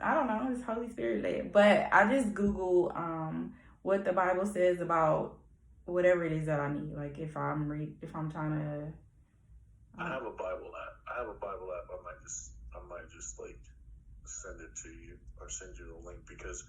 Speaker 2: I don't know, it's Holy Spirit led, but I just Google what the Bible says about whatever it is that I need. Like if I'm trying to.
Speaker 1: I have a Bible app. I might just like send it to you or send you the link, because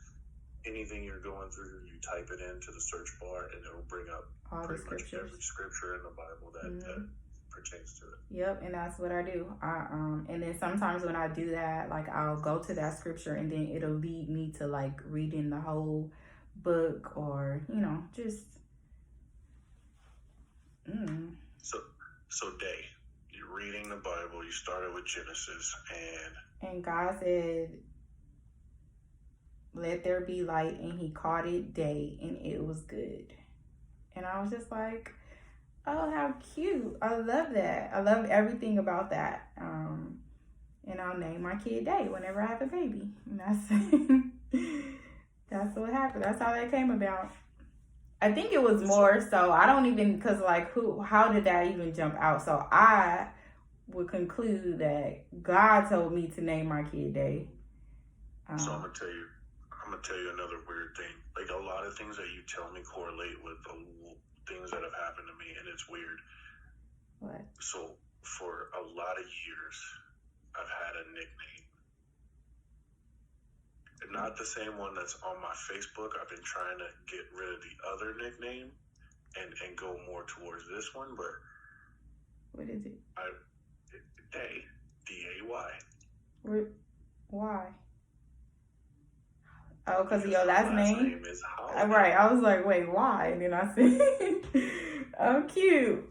Speaker 1: anything you're going through, you type it into the search bar and it'll bring up
Speaker 2: all
Speaker 1: pretty
Speaker 2: the
Speaker 1: much
Speaker 2: scriptures.
Speaker 1: every scripture in the Bible that pertains to it.
Speaker 2: Yep, and that's what I do. And then sometimes when I do that, like I'll go to that scripture and then it'll lead me to like reading the whole book, or just.
Speaker 1: So Day, you're reading the Bible. You started with Genesis,
Speaker 2: and God said, "Let there be light," and He called it day, and it was good. And I was just like, oh, how cute. I love that. I love everything about that. And I'll name my kid Day whenever I have a baby. And that's what happened. That's how that came about. I think it was more so, I don't even, because like, how did that even jump out? So I would conclude that God told me to name my kid Day.
Speaker 1: So I'm gonna tell you another weird thing. Like, a lot of things that you tell me correlate with the things that have happened to me, and it's weird.
Speaker 2: What?
Speaker 1: So for a lot of years, I've had a nickname. And not the same one that's on my Facebook. I've been trying to get rid of the other nickname and go more towards this one, but
Speaker 2: what is it?
Speaker 1: Day, D-A-Y.
Speaker 2: Why? Oh, because of your last name?
Speaker 1: Is Holiday.
Speaker 2: Right. I was like, wait, why? And then I said, oh, cute.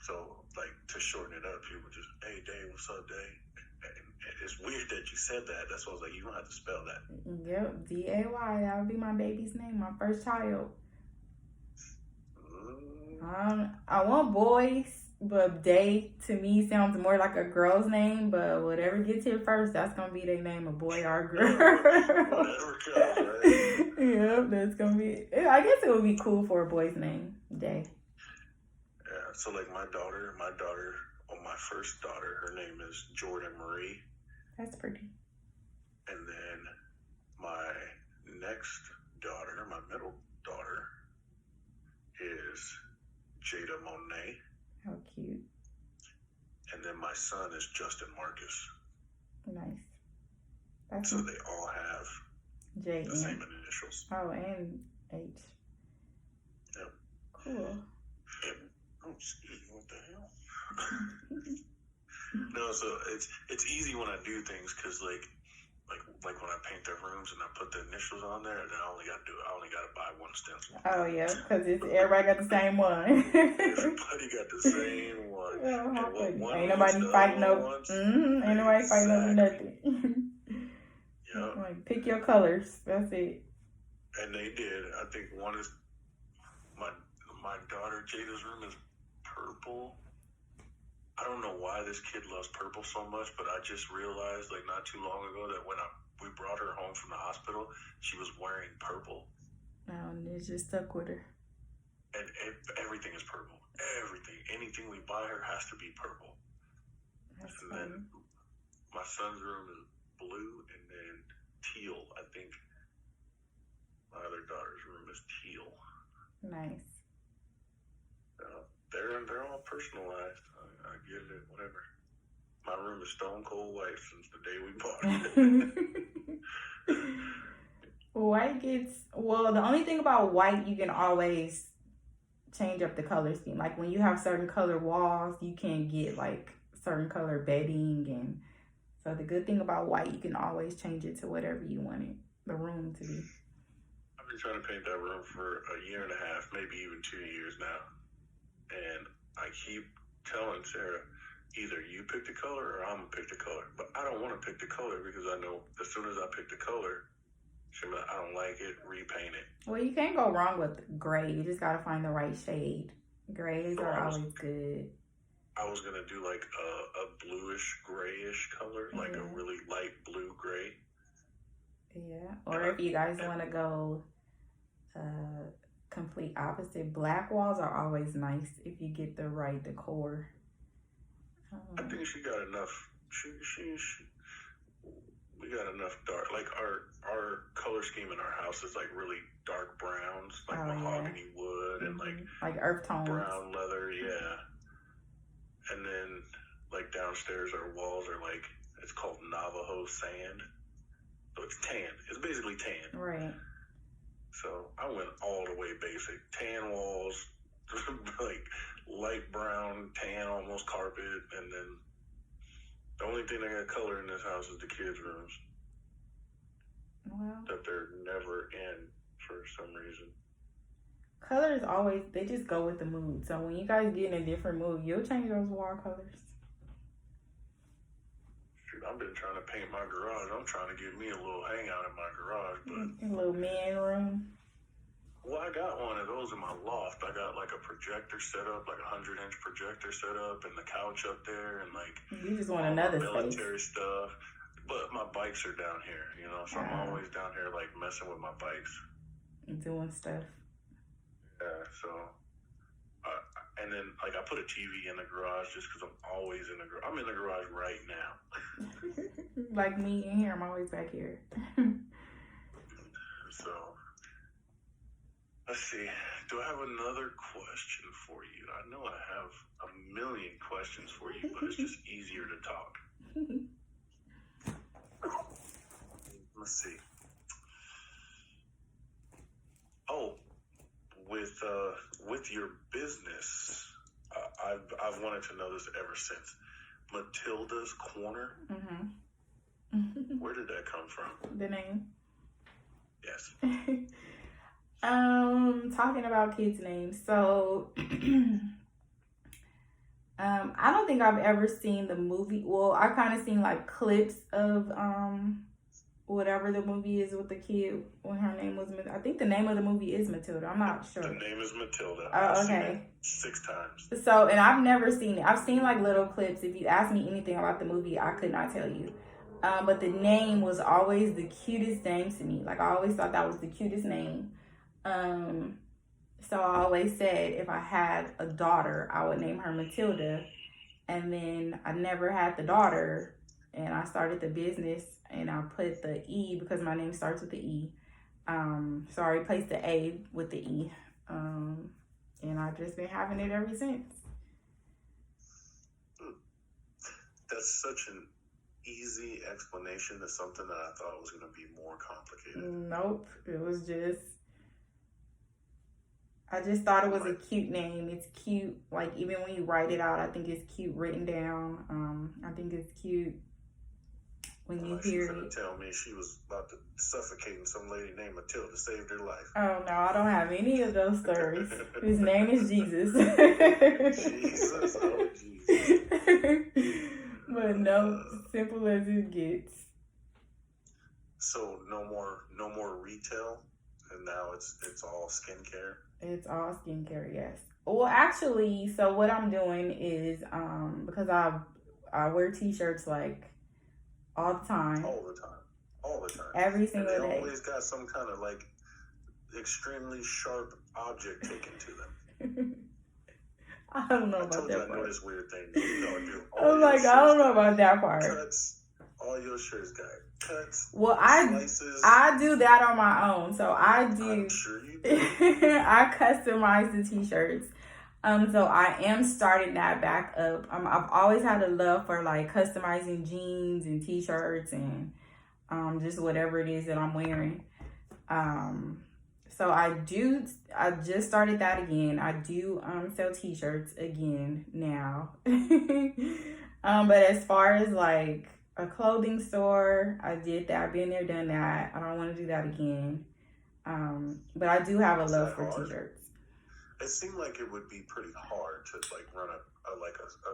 Speaker 1: So like, to shorten it up, people just, hey, Day, what's up, Day? And it's weird that you said that. That's why I was like, you don't have to spell that.
Speaker 2: Yep, D-A-Y. That would be my baby's name, my first child. I want boys, But Day to me sounds more like a girl's name, but whatever gets here first, that's gonna be their name, a boy or a girl.
Speaker 1: Whatever comes, right?
Speaker 2: Yep, that's gonna be. I guess it would be cool for a boy's name, Day.
Speaker 1: Yeah. So like my daughter, well, my first daughter, her name is Jordan Marie,
Speaker 2: That's pretty.
Speaker 1: and then my next daughter, my middle daughter, is Jada Monet.
Speaker 2: How cute.
Speaker 1: And then my son is Justin Marcus.
Speaker 2: Nice. That's
Speaker 1: So they all have
Speaker 2: J
Speaker 1: the same initials.
Speaker 2: Oh, and H.
Speaker 1: Yep.
Speaker 2: Cool.
Speaker 1: Oh, excuse me, what the hell? No, so it's easy when I do things because like when I paint their rooms and I put the initials on there, then I only gotta buy one stencil.
Speaker 2: Oh yeah, because everybody got the same one.
Speaker 1: Everybody got the same one.
Speaker 2: Oh, how
Speaker 1: And
Speaker 2: funny.
Speaker 1: what one
Speaker 2: Ain't
Speaker 1: means,
Speaker 2: nobody
Speaker 1: the
Speaker 2: fighting
Speaker 1: other
Speaker 2: over.
Speaker 1: ones.
Speaker 2: Ain't nobody fighting over
Speaker 1: Exactly.
Speaker 2: nothing.
Speaker 1: Yep.
Speaker 2: Like, pick your colors. That's it.
Speaker 1: And they did. I think one is my daughter Jada's room is purple. I don't know why this kid loves purple so much, but I just realized like not too long ago that when we brought her home from the hospital, she was wearing purple,
Speaker 2: And it's just stuck with her.
Speaker 1: and everything is purple. Anything we buy her has to be purple.
Speaker 2: That's
Speaker 1: And
Speaker 2: funny.
Speaker 1: then my son's room is blue, and then teal. I think my other daughter's room is teal.
Speaker 2: Nice.
Speaker 1: They're all personalized. I get it, whatever. My room is stone cold white since the day we bought it.
Speaker 2: White the only thing about white, you can always change up the color scheme. Like when you have certain color walls, you can get like certain color bedding, and so the good thing about white, you can always change it to whatever you want it, the room to be.
Speaker 1: I've been trying to paint that room for a year and a half, maybe even 2 years now. And I keep telling Sarah, either you pick the color or I'm going to pick the color. But I don't want to pick the color because I know as soon as I pick the color, she'll be like, I don't like it, repaint it.
Speaker 2: Well, you can't go wrong with gray. You just got to find the right shade. Grays
Speaker 1: So
Speaker 2: are always good.
Speaker 1: I was going to do like a bluish, grayish color, like a really light blue gray.
Speaker 2: Yeah. Or if you guys want to go complete opposite, black walls are always nice if you get the right decor.
Speaker 1: I think she got enough. We got enough dark. Like our color scheme in our house is like really dark browns, like mahogany wood and
Speaker 2: like earth tones,
Speaker 1: brown leather, yeah. And then like downstairs, our walls are like, it's called Navajo sand, so it's tan. It's basically tan,
Speaker 2: right?
Speaker 1: So I went all the way basic, tan walls, like light brown, tan, almost carpet, and then the only thing that got color in this house is the kids' rooms.
Speaker 2: Well,
Speaker 1: that they're never in for some reason.
Speaker 2: Colors always, they just go with the mood. So when you guys get in a different mood, you'll change those wall colors.
Speaker 1: Shoot, I've been trying to paint my garage. I'm trying to get me a little hangout in my garage, but
Speaker 2: A little man room.
Speaker 1: well, I got one of those in my loft. I got like a projector set up, like a 100-inch projector set up, and the couch up there, and like
Speaker 2: You just want
Speaker 1: all
Speaker 2: another
Speaker 1: my
Speaker 2: space.
Speaker 1: military stuff. But my bikes are down here, you know, so I'm always down here like messing with my bikes.
Speaker 2: Doing stuff.
Speaker 1: Yeah, so, and then like I put a TV in the garage just because I'm always in the garage. I'm in the garage right now.
Speaker 2: Like me in here, I'm always back here.
Speaker 1: So, let's see. Do I have another question for you? I know I have a million questions for you, but it's just easier to talk. Let's see. Oh, with your business, I've wanted to know this ever since. Matilda's Corner.
Speaker 2: Mm-hmm.
Speaker 1: Where did that come from?
Speaker 2: The name.
Speaker 1: Yes.
Speaker 2: Talking about kids' names. So, I don't think I've ever seen the movie. Well, I kind of seen like clips of whatever the movie is with the kid when her name was. I think the name of the movie is Matilda. I'm not sure.
Speaker 1: The name is Matilda.
Speaker 2: Oh,
Speaker 1: I've seen
Speaker 2: okay.
Speaker 1: it 6 times.
Speaker 2: So, and I've never seen it. I've seen like little clips. If you ask me anything about the movie, I could not tell you. But the name was always the cutest name to me. Like, I always thought that was the cutest name. So I always said if I had a daughter, I would name her Matilda. And then I never had the daughter, and I started the business, and I put the E because my name starts with the E. So I replaced the A with the E. And I've just been having it ever since.
Speaker 1: That's such an easy explanation to something that I thought was going to be more complicated.
Speaker 2: Nope. It was just, I just thought it was a cute name. It's cute. Like, even when you write it out, I think it's cute written down. I think it's cute when you hear
Speaker 1: She was
Speaker 2: it.
Speaker 1: tell me she was about to suffocate and some lady named Matilda saved her life.
Speaker 2: Oh, no, I don't have any of those stories. His name is Jesus.
Speaker 1: Jesus, oh Jesus.
Speaker 2: But no, simple as it gets.
Speaker 1: So no more retail, and now it's all skincare.
Speaker 2: It's all skincare, yes. Well, actually, so what I'm doing is because I wear t-shirts like all the time.
Speaker 1: All the time.
Speaker 2: Every single
Speaker 1: and they
Speaker 2: day.
Speaker 1: Always got some kind of like extremely sharp object taken to them.
Speaker 2: I don't know
Speaker 1: I
Speaker 2: about
Speaker 1: told
Speaker 2: that
Speaker 1: you I know
Speaker 2: part.
Speaker 1: this weird thing. You know, dude,
Speaker 2: I'm like, I don't know about that part.
Speaker 1: Cuts. All your shirts got cuts.
Speaker 2: Well,
Speaker 1: slices.
Speaker 2: I do that on my own. So I do.
Speaker 1: I'm sure you do.
Speaker 2: I customize the t-shirts. So I am starting that back up. I've always had a love for like customizing jeans and t-shirts and just whatever it is that I'm wearing. So I just started that again. I do sell t-shirts again now. But as far as like a clothing store, I did that. I've been there, done that. I don't want to do that again. But I do have a love for t-shirts.
Speaker 1: It seemed like it would be pretty hard to like run a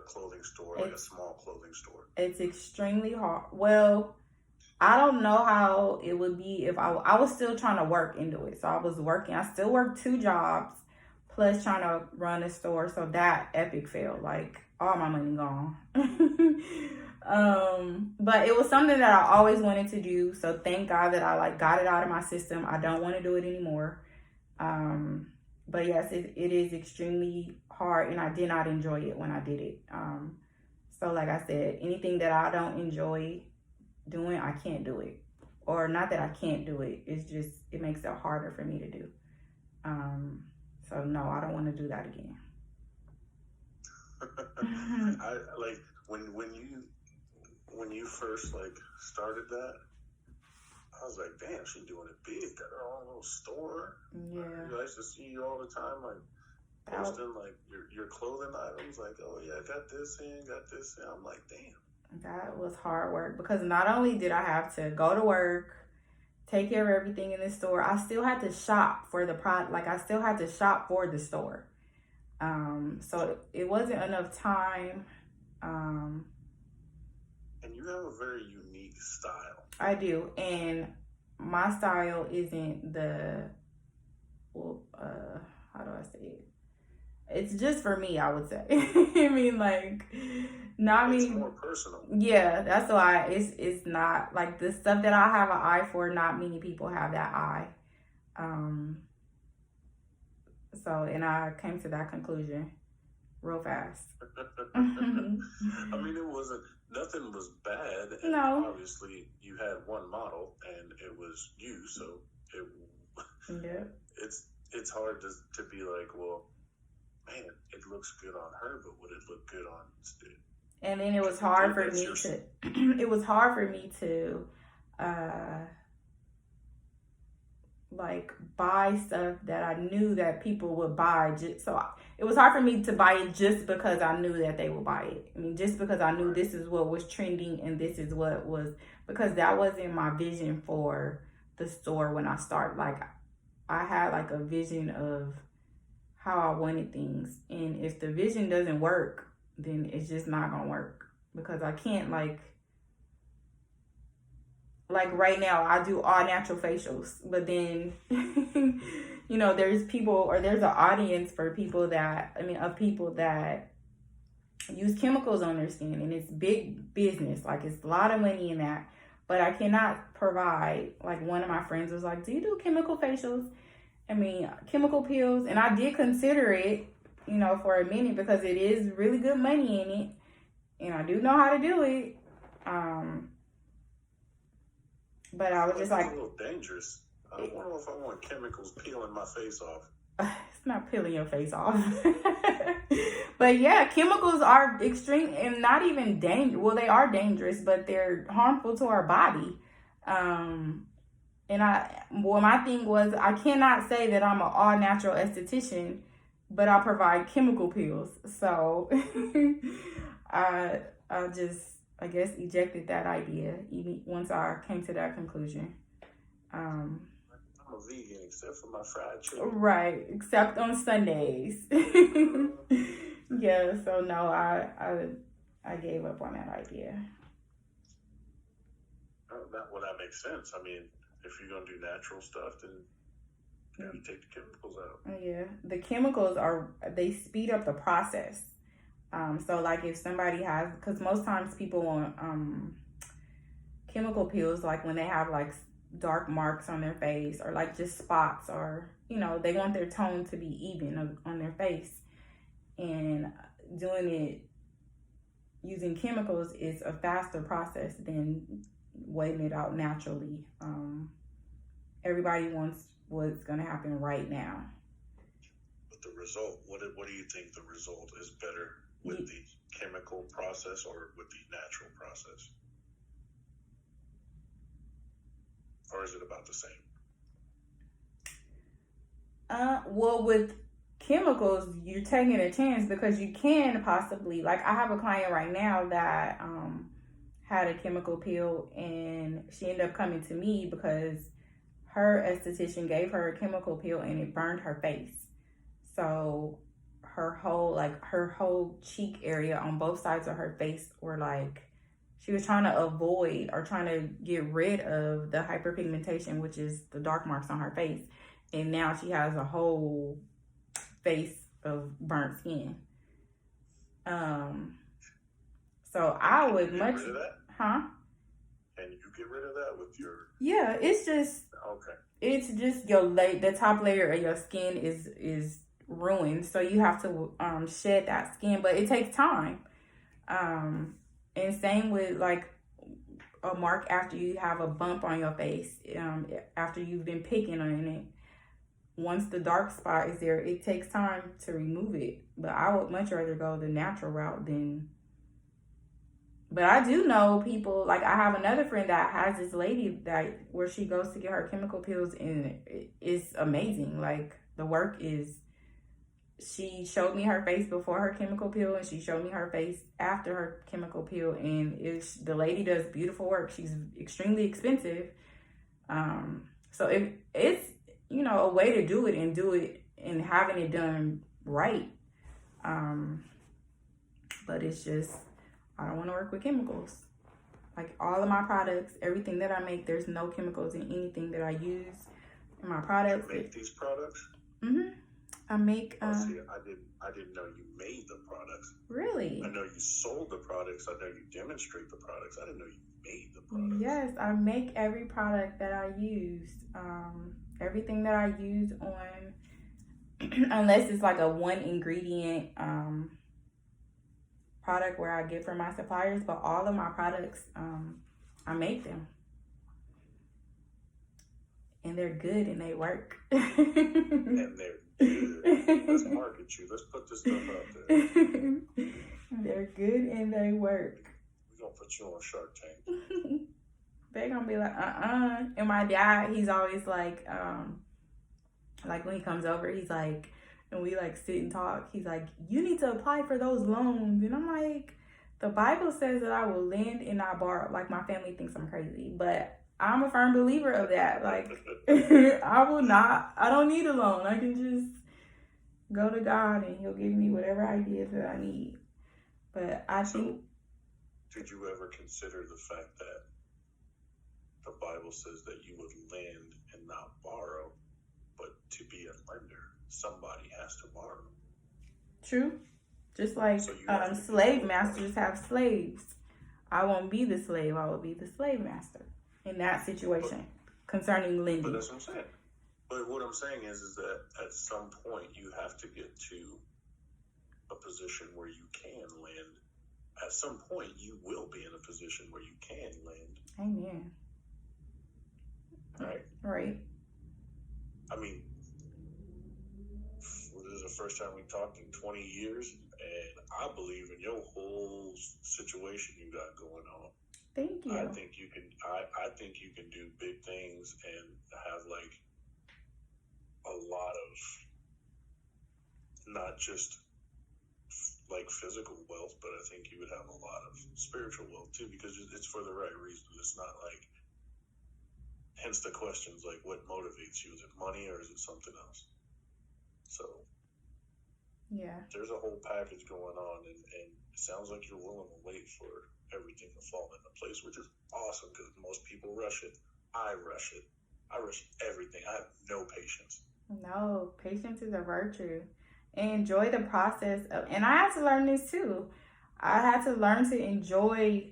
Speaker 1: clothing store, like a small clothing store.
Speaker 2: It's extremely hard. Well, I don't know how it would be if I was still trying to work into it. So I was working. I still worked 2 jobs plus trying to run a store. So that epic failed. Like, all my money gone. But it was something that I always wanted to do. So thank God that I like got it out of my system. I don't want to do it anymore. But yes, it is extremely hard, and I did not enjoy it when I did it. So like I said, anything that I don't enjoy doing, I can't do it. Or not that I can't do it. It's just, it makes it harder for me to do. So no, I don't want to do that again.
Speaker 1: I like when you first like started that, I was like, damn, she doing it big. Got her own little store.
Speaker 2: Yeah.
Speaker 1: I used to see you all the time, like posting like your clothing items. Like, oh yeah, got this in, got this in. I'm like, damn.
Speaker 2: That was hard work because not only did I have to go to work, take care of everything in the store, I still had to shop for the product. Like, I still had to shop for the store. So it wasn't enough time.
Speaker 1: And you have a very unique style.
Speaker 2: I do, and my style isn't how do I say it? It's just for me, I would say. I mean, like, not
Speaker 1: it's
Speaker 2: me.
Speaker 1: More personal.
Speaker 2: Yeah, that's why it's not like the stuff that I have an eye for. Not many people have that eye. So, and I came to that conclusion real fast.
Speaker 1: I mean, nothing was bad. And
Speaker 2: No.
Speaker 1: Obviously, you had one model, and it was you. So
Speaker 2: Yeah.
Speaker 1: It's hard to be like, well, man, it looks good on her, but would it look good on Sid?
Speaker 2: And then it was hard for me to. It was hard for me to, like, buy stuff that I knew that people would buy. It was hard for me to buy it just because I knew that they would buy it. I mean, just because I knew this is what was trending and this is what was, because that wasn't my vision for the store when I started. Like, I had like a vision of how I wanted things, and if the vision doesn't work, then it's just not gonna work, because I can't, like, like right now, I do all natural facials, but then, there's people, or there's an audience for people that, of people that use chemicals on their skin, and it's big business. Like, it's a lot of money in that. But I cannot provide, like, one of my friends was like, do you do chemical facials? Chemical peels. And I did consider it, for a minute, because it is really good money in it. And I do know how to do it. But I was just like,
Speaker 1: it's a little dangerous. I don't know if I want chemicals peeling my face off.
Speaker 2: It's not peeling your face off. But yeah, chemicals are extreme and not even dangerous. Well, they are dangerous, but they're harmful to our body. My thing was, I cannot say that I'm an all natural esthetician, but I provide chemical peels. So I guess ejected that idea once I came to that conclusion.
Speaker 1: I'm a vegan except for my fried chicken.
Speaker 2: Right, except on Sundays. Yeah, so no, I gave up on that idea.
Speaker 1: That makes sense. If you're gonna do natural stuff, then you take the chemicals out.
Speaker 2: Yeah, the chemicals they speed up the process. So like if somebody has, because most times people want chemical peels, like when they have like dark marks on their face, or like just spots, or they want their tone to be even on their face, and doing it using chemicals is a faster process than waiting it out naturally. Everybody wants what's going to happen right now.
Speaker 1: But the result, what do you think the result is better with the chemical process or with the natural process? Or is it about the same?
Speaker 2: Well, with chemicals, you're taking a chance, because you can possibly, like, I have a client right now that had a chemical peel, and she ended up coming to me because her esthetician gave her a chemical peel and it burned her face. So her whole cheek area on both sides of her face were like, she was trying to avoid or trying to get rid of the hyperpigmentation, which is the dark marks on her face. And now she has a whole face of burnt skin. So I would much...
Speaker 1: Get rid of that?
Speaker 2: Huh?
Speaker 1: Can you get rid of that with your...
Speaker 2: Yeah, it's just...
Speaker 1: Okay.
Speaker 2: It's just the top layer of your skin is ruined. So you have to shed that skin, but it takes time. And same with like a mark after you have a bump on your face, after you've been picking on it. Once the dark spot is there, it takes time to remove it. But I would much rather go the natural route than... But I do know people, like I have another friend that has this lady where she goes to get her chemical peels, and it's amazing. Like, the work is... She showed me her face before her chemical peel, and she showed me her face after her chemical peel, and the lady does beautiful work. She's extremely expensive. So it's a way to do it and having it done right. But it's just, I don't want to work with chemicals. Like, all of my products, everything that I make, there's no chemicals in anything that I use in my products.
Speaker 1: You make these products?
Speaker 2: Mm-hmm. I make...
Speaker 1: I didn't know you made the products.
Speaker 2: Really?
Speaker 1: I know you sold the products. I know you demonstrate the products. I didn't know you made the products.
Speaker 2: Yes, I make every product that I use. Everything that I use on, unless it's like a one ingredient product where I get from my suppliers, but all of my products, I make them. And they're good and they work.
Speaker 1: And they're good. Let's market you. Let's put this stuff out there.
Speaker 2: They're good and they work.
Speaker 1: We're going to put you on Shark Tank.
Speaker 2: They're going to be like, And my dad, he's always like when he comes over, he's like, and we like sit and talk, he's like, you need to apply for those loans. And I'm like, the Bible says that I will lend and not borrow. Like, my family thinks I'm crazy, but I'm a firm believer of that. Like, I don't need a loan. I can just go to God and he'll give me whatever ideas that I need. But I think...
Speaker 1: Did you ever consider the fact that the Bible says that you would lend and not borrow, but to be a lender, somebody has to borrow.
Speaker 2: True. Just like
Speaker 1: So you have to
Speaker 2: slave
Speaker 1: be-
Speaker 2: masters have slaves. I won't be the slave. I will be the slave master in that situation concerning
Speaker 1: But
Speaker 2: lending.
Speaker 1: that's what I'm saying. But what I'm saying is that at some point you have to get to a position where you can lend. At some point you will be in a position where you can lend.
Speaker 2: Amen.
Speaker 1: Right?
Speaker 2: Right.
Speaker 1: I mean, this is the first time we talked in 20 years, and I believe in your whole situation you got going on.
Speaker 2: Thank you.
Speaker 1: I think you can. I think you can do big things and have like a lot of not just like physical wealth, but I think you would have a lot of spiritual wealth too, because it's for the right reasons. It's not like. Hence the questions like, what motivates you? Is it money or is it something else? So.
Speaker 2: Yeah.
Speaker 1: There's a whole package going on, and it sounds like you're willing to wait for everything to fall into place, which is awesome because most people rush it. I rush it. I rush everything. I have no patience.
Speaker 2: No, patience is a virtue. And enjoy the process of, and I had to learn this too. I had to learn to enjoy.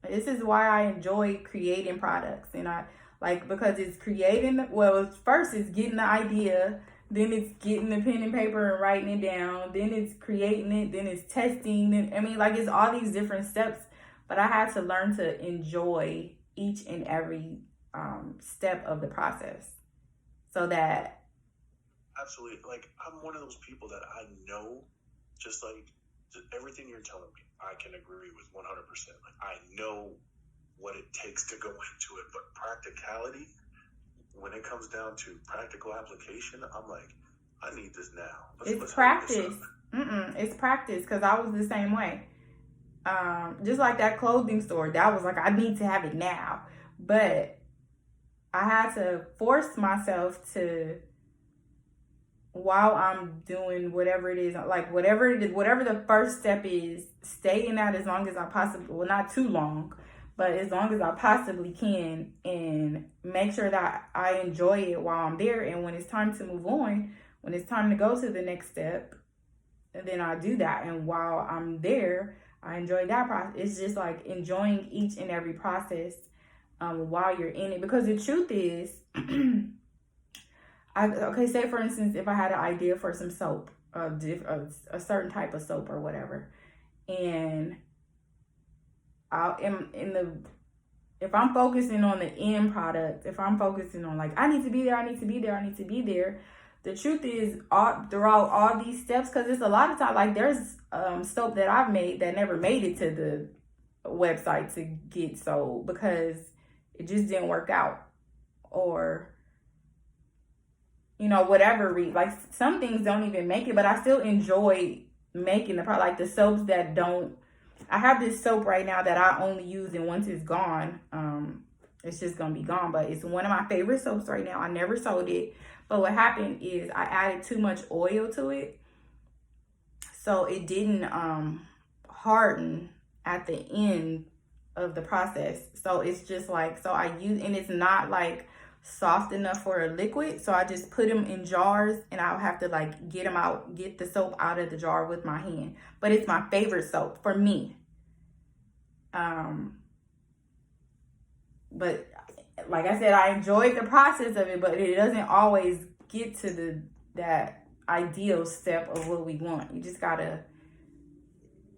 Speaker 2: This is why I enjoy creating products, and I like because it's creating. Well, first it's getting the idea. Then it's getting the pen and paper and writing it down. Then it's creating it. Then it's testing. Then, I mean, like it's all these different steps. But I had to learn to enjoy each and every step of the process. So that.
Speaker 1: Absolutely. Like, I'm one of those people that I know, just like everything you're telling me, I can agree with 100%. Like, I know what it takes to go into it. But practicality, when it comes down to practical application, I'm like, I need this now.
Speaker 2: It's practice. It's practice, because I was the same way. Just like that clothing store, that was like, I need to have it now. But I had to force myself to, while I'm doing whatever it is, like whatever it is, whatever the first step is, stay in that as long as I possibly, well, not too long, but as long as I possibly can, and make sure that I enjoy it while I'm there. And when it's time to move on, when it's time to go to the next step, then I do that. And while I'm there, I enjoy that process. It's just like enjoying each and every process while you're in it. Because the truth is, say for instance, if I had an idea for some soap, a certain type of soap or whatever, and if I'm focusing on the end product, if I'm focusing on like, I need to be there, the truth is, throughout all these steps, because it's a lot of times, like there's soap that I've made that never made it to the website to get sold because it just didn't work out, or whatever like some things don't even make it, but I still enjoy making the product. Like the soaps that don't, I have this soap right now that I only use, and once it's gone, it's just gonna be gone. But it's one of my favorite soaps right now. I never sold it, but what happened is I added too much oil to it, so it didn't harden at the end of the process. So it's just like, so I use, and it's not like soft enough for a liquid, so I just put them in jars, and I'll have to like get the soap out of the jar with my hand. But it's my favorite soap for me. But like I said, I enjoyed the process of it, but it doesn't always get to that ideal step of what we want. You just gotta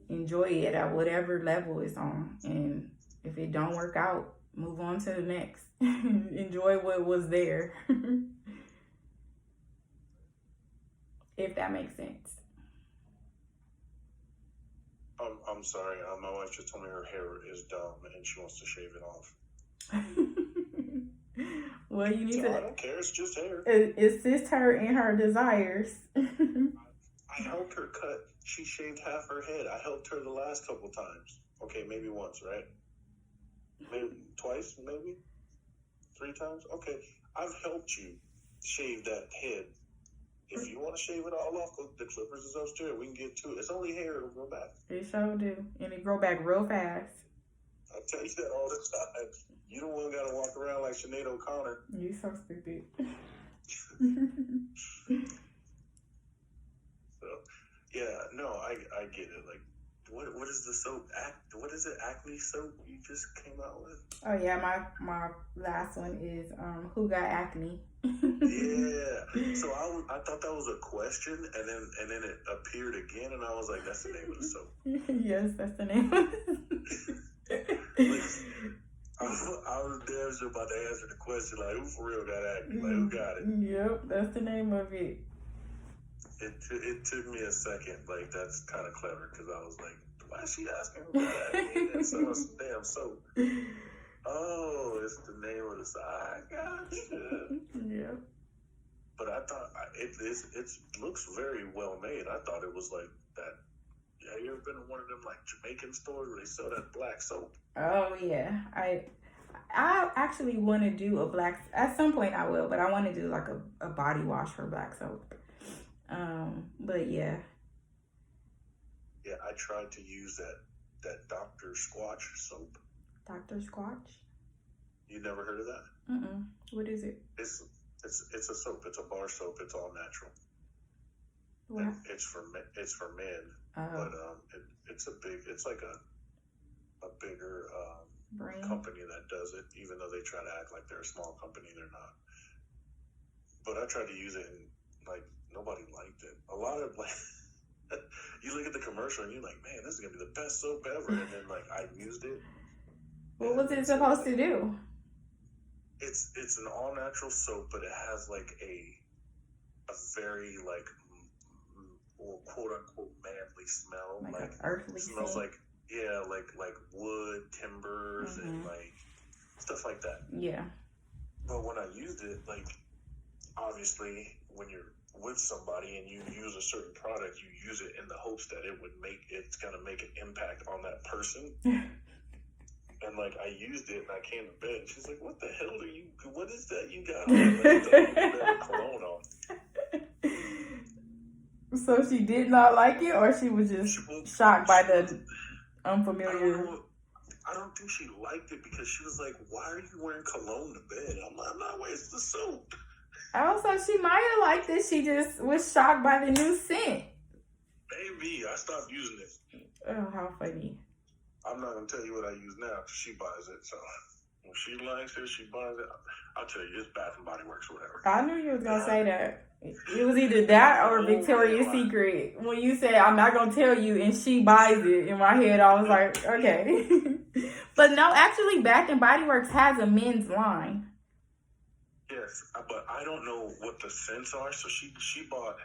Speaker 2: enjoy it at whatever level it's on, and if it don't work out, move on to the next. Enjoy what was there. If that makes sense.
Speaker 1: I'm sorry. My wife just told me her hair is dumb and she wants to shave it off.
Speaker 2: Well, you need
Speaker 1: I don't care. It's just hair.
Speaker 2: Assist her in her desires.
Speaker 1: I helped her cut. She shaved half her head. I helped her the last couple times. Okay, maybe once, right? Maybe twice, maybe 3 times. Okay, I've helped you shave that head. If you want to shave it all off, the clippers is upstairs. We can get to it. It's only hair. It'll grow back.
Speaker 2: It sure do, and it grow back real fast.
Speaker 1: I tell you that all the time. You don't want got to walk around like Sinead O'Connor.
Speaker 2: You so stupid.
Speaker 1: So, yeah, no, I get it. Like, what is the soap? What is it? Acne soap you just came out with?
Speaker 2: Oh yeah, my last one is who got acne.
Speaker 1: Yeah. So I thought that was a question, and then it appeared again, and I was like, that's the name of the soap.
Speaker 2: Yes, that's the name.
Speaker 1: I was damn sure about to answer the question, like, who for real got acne? Like, who got it?
Speaker 2: Yep, that's the name of it.
Speaker 1: It took me a second. Like, that's kind of clever, because I was like, why is she asking who got acne? That sounds damn soap. Oh, it's the name of the song. I gotcha.
Speaker 2: Yeah.
Speaker 1: But I thought it looks very well made. I thought it was like that. Yeah, you ever been to one of them like Jamaican stores where they sell that black soap?
Speaker 2: Oh yeah, I actually want to do a black. At some point I will, but I want to do like a body wash for black soap. But yeah.
Speaker 1: Yeah, I tried to use that Dr. Squatch soap.
Speaker 2: Dr. Squatch?
Speaker 1: You never heard of that?
Speaker 2: What is it?
Speaker 1: It's a soap. It's a bar soap. It's all natural.
Speaker 2: What?
Speaker 1: And it's for men.
Speaker 2: Oh.
Speaker 1: But it's like a bigger
Speaker 2: Brand?
Speaker 1: company that does it. Even though they try to act like they're a small company, they're not. But I tried to use it, and like nobody liked it. A lot of like. You look at the commercial and you're like, man, this is gonna be the best soap ever. And then like I used it.
Speaker 2: What was it supposed to do?
Speaker 1: It's an all natural soap, but it has like a very like quote unquote manly smell.
Speaker 2: Like an earthly
Speaker 1: smells
Speaker 2: scent?
Speaker 1: like wood, timbers, and like stuff like that.
Speaker 2: Yeah.
Speaker 1: But when I used it, like obviously when you're with somebody and you use a certain product, you use it in the hopes that it's gonna make an impact on that person. And like I used it and I came to bed and she's like, what the hell what is that you got on? Like, you got cologne on.
Speaker 2: So she did not like it, or she was just shocked by the unfamiliar.
Speaker 1: I don't think she liked it because she was like, why are you wearing cologne to bed? I'm like, I'm not wearing the soap.
Speaker 2: Also, she might have liked it. She just was shocked by the new scent.
Speaker 1: Maybe. I stopped using it.
Speaker 2: Oh, how funny.
Speaker 1: I'm not going to tell you what I use now because she buys it. So when she likes it, she buys it. I'll tell you, it's Bath and Body Works or whatever.
Speaker 2: I knew you was going to say that. It was either that or Victoria's Secret. When you said, I'm not going to tell you, and she buys it, in my head, I was like, okay. But no, actually, Bath and Body Works has a men's line.
Speaker 1: Yes, but I don't know what the scents are. So she bought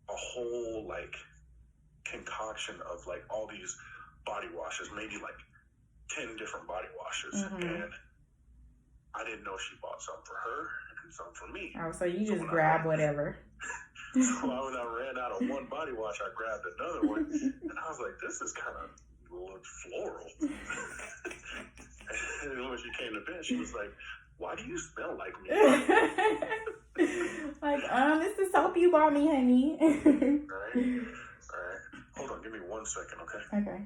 Speaker 1: a whole like concoction of like all these body washes, maybe like 10 different body washes, and I didn't know she bought some for her and some for me.
Speaker 2: Oh, so you just grab whatever.
Speaker 1: So when I ran out of one body wash, I grabbed another one, and I was like, this is kind of looks floral. And when she came to bed, she was like, why do you smell like me?
Speaker 2: Like, this is soap you bought me, honey.
Speaker 1: All right. Hold on, give me 1 second, okay?
Speaker 2: Okay.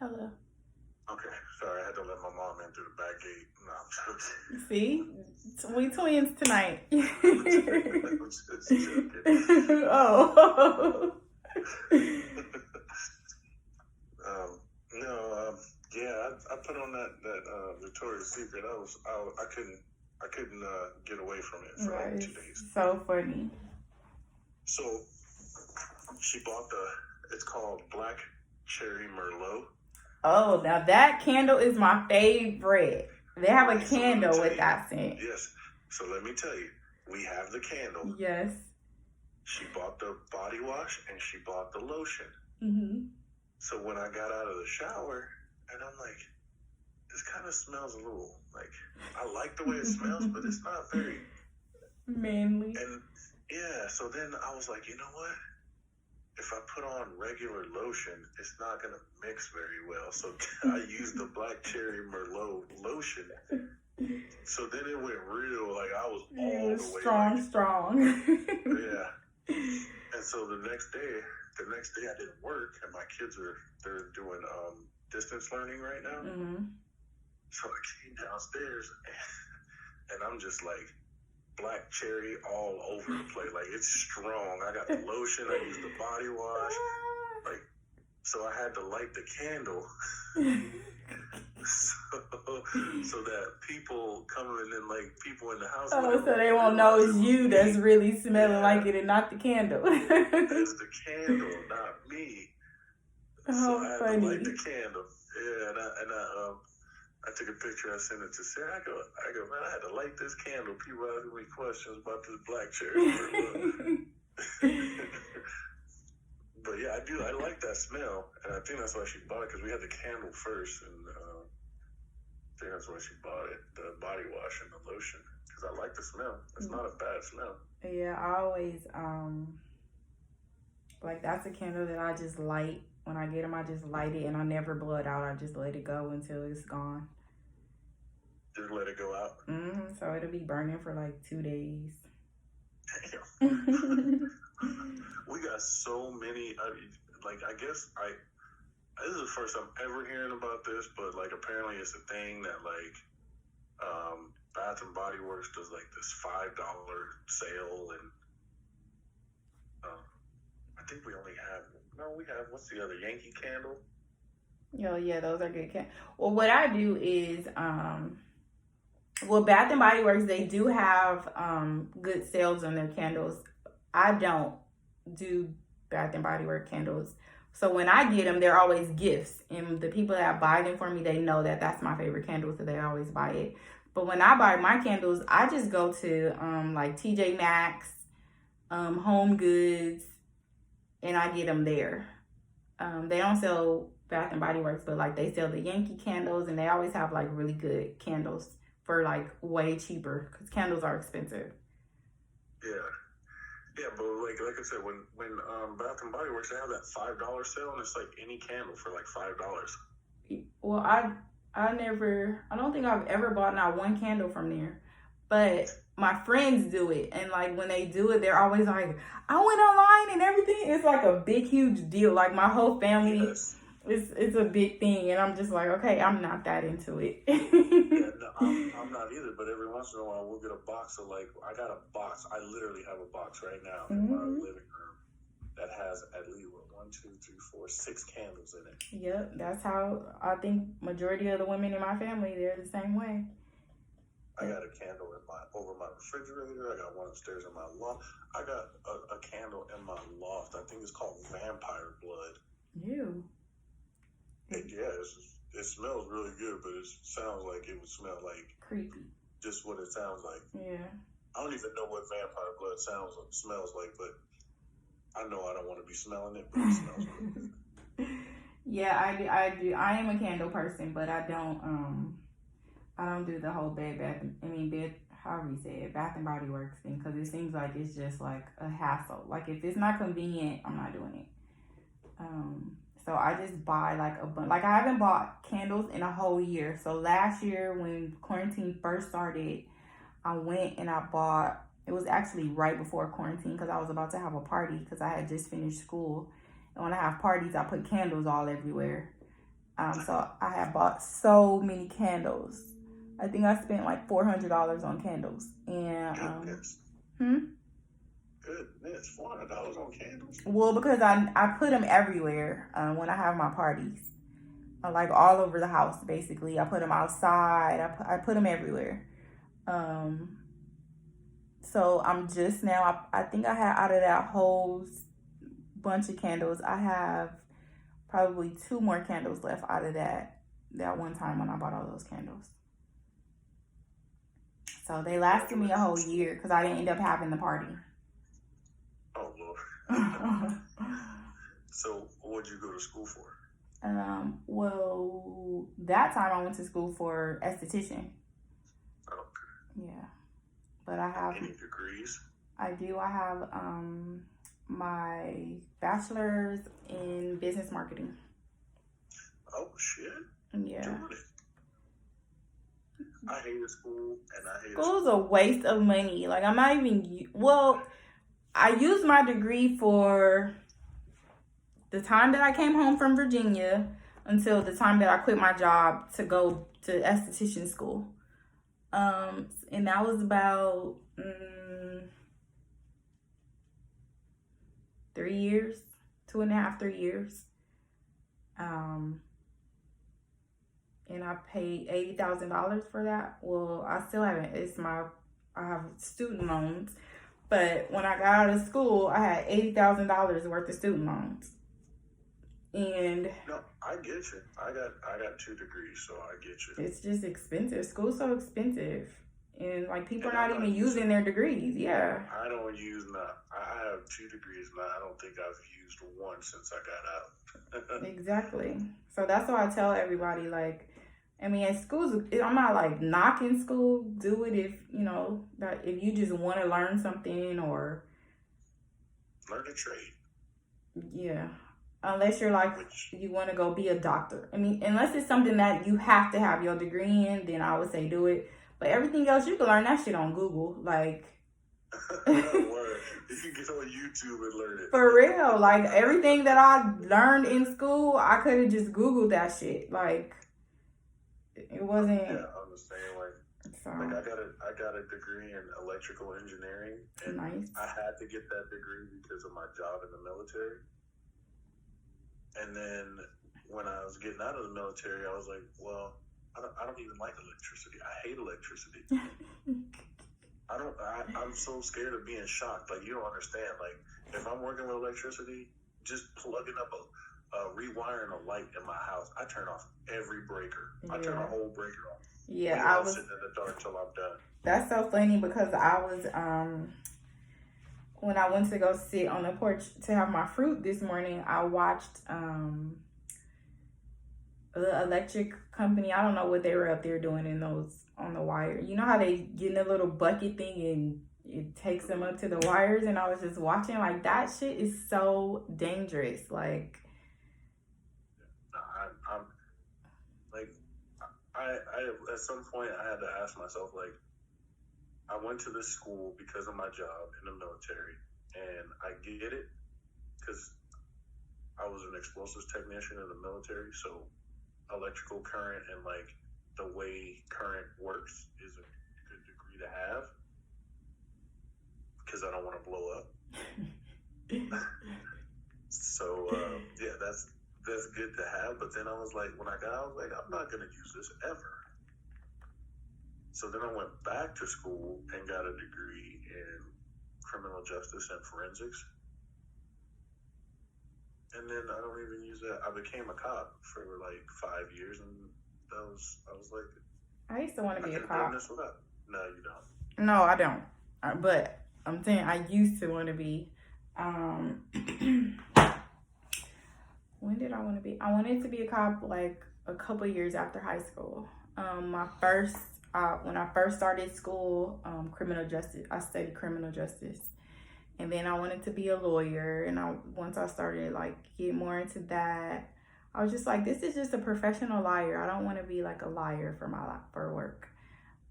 Speaker 2: Hello.
Speaker 1: Okay, sorry, I had to let my mom in through the back gate. No, I'm joking.
Speaker 2: See? We twins tonight.
Speaker 1: I'm just joking.
Speaker 2: Oh.
Speaker 1: No, yeah, I put on that Victoria's Secret. I couldn't get away from it for
Speaker 2: That
Speaker 1: like
Speaker 2: is
Speaker 1: 2 days.
Speaker 2: so funny.
Speaker 1: So she bought it's called Black Cherry Merlot.
Speaker 2: Oh, now that candle is my favorite. They have a
Speaker 1: So let me
Speaker 2: candle
Speaker 1: tell
Speaker 2: with
Speaker 1: you.
Speaker 2: that scent.
Speaker 1: Yes. So let me tell you, we have the candle.
Speaker 2: Yes.
Speaker 1: She bought the body wash and she bought the lotion.
Speaker 2: Mm-hmm.
Speaker 1: So when I got out of the shower, and I'm like, this kind of smells a little like, I like the way it smells, but it's not very
Speaker 2: manly.
Speaker 1: And yeah, so then I was like, you know what? If I put on regular lotion, it's not going to mix very well. So I used the Black Cherry Merlot lotion. So then it went real, like I was all
Speaker 2: It
Speaker 1: the
Speaker 2: was
Speaker 1: way
Speaker 2: strong.
Speaker 1: Yeah. And so the next day I didn't work, and my kids they're doing distance learning right now.
Speaker 2: Mm-hmm.
Speaker 1: So I came downstairs, and I'm just like black cherry all over the place. Like, it's strong. I got the lotion. I used the body wash. Like, so I had to light the candle. so that people coming in, like people in the house.
Speaker 2: Oh, so they won't know it's you that's really smelling like it and not the candle.
Speaker 1: It's the candle, not me.
Speaker 2: Oh,
Speaker 1: so I had
Speaker 2: funny.
Speaker 1: to light the candle. Yeah, and I took a picture. I sent it to Sarah. I go, man, I had to light this candle. People asking me questions about this black cherry. But yeah, I like that smell, and I think that's why she bought it, because we had the candle first, and I think that's why she bought it, the body wash and the lotion, because I like the smell. It's not a bad smell.
Speaker 2: Yeah, I always like, that's a candle that I just light. When I get them, I just light it, and I never blow it out. I just let it go until it's gone.
Speaker 1: Just let it go out.
Speaker 2: Mm-hmm. So it'll be burning for like 2 days.
Speaker 1: Damn. We got so many. I guess this is the first I'm ever hearing about this, but like apparently it's a thing that like Bath and Body Works does like this $5 sale, and I think we only have what's the other, Yankee Candle?
Speaker 2: Oh yeah, those are good candles. Well, what I do is Bath and Body Works, they do have good sales on their candles. I don't do Bath and Body Works candles. So when I get them, they're always gifts. And the people that buy them for me, they know that that's my favorite candle, so they always buy it. But when I buy my candles, I just go to like TJ Maxx, Home Goods, and I get them there. They don't sell Bath and Body Works, but like they sell the Yankee candles, and they always have like really good candles for like way cheaper, because candles are expensive.
Speaker 1: Yeah, but like I said, when Bath and Body Works, they have that $5 sale, and it's like any candle for like $5.
Speaker 2: Well, I don't think I've ever bought not one candle from there, but my friends do it, and like when they do it, they're always like, I went online and everything. It's like a big, huge deal. Like my whole family,
Speaker 1: Yes.
Speaker 2: it's a big thing, and I'm just like, okay, I'm not that into it.
Speaker 1: Yeah, no, I'm not either, but every once in a while we'll get a box of, like, I got a box. I literally have a box right now in my living room that has at least 6 candles in it.
Speaker 2: Yep, that's how I think majority of the women in my family, they're the same way.
Speaker 1: I got a candle over my refrigerator. I got one upstairs in my loft. I got a candle in my loft. I think it's called Vampire Blood.
Speaker 2: Ew.
Speaker 1: It smells really good, but it sounds like it would smell like
Speaker 2: creepy.
Speaker 1: Just what it sounds like.
Speaker 2: Yeah.
Speaker 1: I don't even know what vampire blood smells like, but I know I don't want to be smelling it, but it smells really good.
Speaker 2: Yeah, I do. I am a candle person, but I don't do the whole bed, however you say it, Bath and Body Works thing, because it seems like it's just like a hassle. Like if it's not convenient, I'm not doing it. So I just buy like a bunch. Like I haven't bought candles in a whole year. So last year when quarantine first started, I went and I bought, it was actually right before quarantine, because I was about to have a party, because I had just finished school. And when I have parties, I put candles all everywhere. So I had bought so many candles. I think I spent like $400 on candles. And
Speaker 1: Goodness.
Speaker 2: hmm?
Speaker 1: Goodness, $400 on candles?
Speaker 2: Well, because I put them everywhere when I have my parties. Like all over the house, basically. I put them outside. I put them everywhere. So I'm just now, I think I had out of that whole bunch of candles, I have probably 2 more candles left out of that one time when I bought all those candles. So they lasted me a whole year because I didn't end up having the party.
Speaker 1: Oh, Lord. So what'd you go to school for?
Speaker 2: Well, that time I went to school for esthetician.
Speaker 1: Okay.
Speaker 2: Yeah. But I have...
Speaker 1: Any degrees?
Speaker 2: I do. I have my bachelor's in business marketing.
Speaker 1: Oh, shit.
Speaker 2: Yeah.
Speaker 1: Doing it. I hated school, and I hated
Speaker 2: School's a waste of money. Like, I'm not even... Well, I used my degree for the time that I came home from Virginia until the time that I quit my job to go to esthetician school. And that was about 3 years, 2.5, 3 years. And I paid $80,000 for that. Well, I still haven't. I have student loans. But when I got out of school, I had $80,000 worth of student loans. And
Speaker 1: no, I get you. I got 2 degrees, so I get you.
Speaker 2: It's just expensive. School's so expensive. And like people are not even using their degrees. Yeah.
Speaker 1: I don't use I have 2 degrees now. I don't think I've used one since I got out.
Speaker 2: Exactly. So that's why I tell everybody, like, I mean, at schools, I'm not like knocking school. Do it if, you know, that if you just want to learn something or
Speaker 1: learn a trade.
Speaker 2: Yeah. Unless you're like, you want to go be a doctor. I mean, unless it's something that you have to have your degree in, then I would say do it. But everything else, you can learn that shit on Google. Like,
Speaker 1: you can get on YouTube and learn it.
Speaker 2: For real. Like, everything that I learned in school, I could have just Googled that shit. Like, it wasn't...
Speaker 1: Yeah, I'm the same way. Like, I got a degree in electrical engineering. And
Speaker 2: nice.
Speaker 1: I had to get that degree because of my job in the military. And then when I was getting out of the military, I was like, well, I don't even like electricity. I hate electricity. I'm so scared of being shocked. Like, you don't understand. Like, if I'm working with electricity, just plugging up rewiring a light in my house, I turn off every breaker. Yeah. I turn a whole breaker off.
Speaker 2: Yeah,
Speaker 1: I was sitting in the dark till I'm done.
Speaker 2: That's so funny because I was when I went to go sit on the porch to have my fruit this morning, I watched the electric company. I don't know what they were up there doing in those on the wire. You know how they get in a little bucket thing and it takes them up to the wires, and I was just watching. Like, that shit is so dangerous. Like,
Speaker 1: I'm like, I at some point I had to ask myself, like, I went to this school because of my job in the military, and I get it because I was an explosives technician in the military, so electrical current and like the way current works is a good degree to have because I don't want to blow up. So yeah, that's good to have. But then I was like, when I got out, I was like, I'm not gonna use this ever. So then I went back to school and got a degree in criminal justice and forensics. And then I don't even use that. I became a cop for like 5 years, and I was like,
Speaker 2: I used to want to be a cop.
Speaker 1: No, you don't.
Speaker 2: No, I don't. But I'm saying I used to want to be. When did I want to be? I wanted to be a cop like a couple years after high school. When I first started school, criminal justice, I studied criminal justice. And then I wanted to be a lawyer. And once I started like get more into that, I was just like, this is just a professional liar. I don't want to be like a liar for work.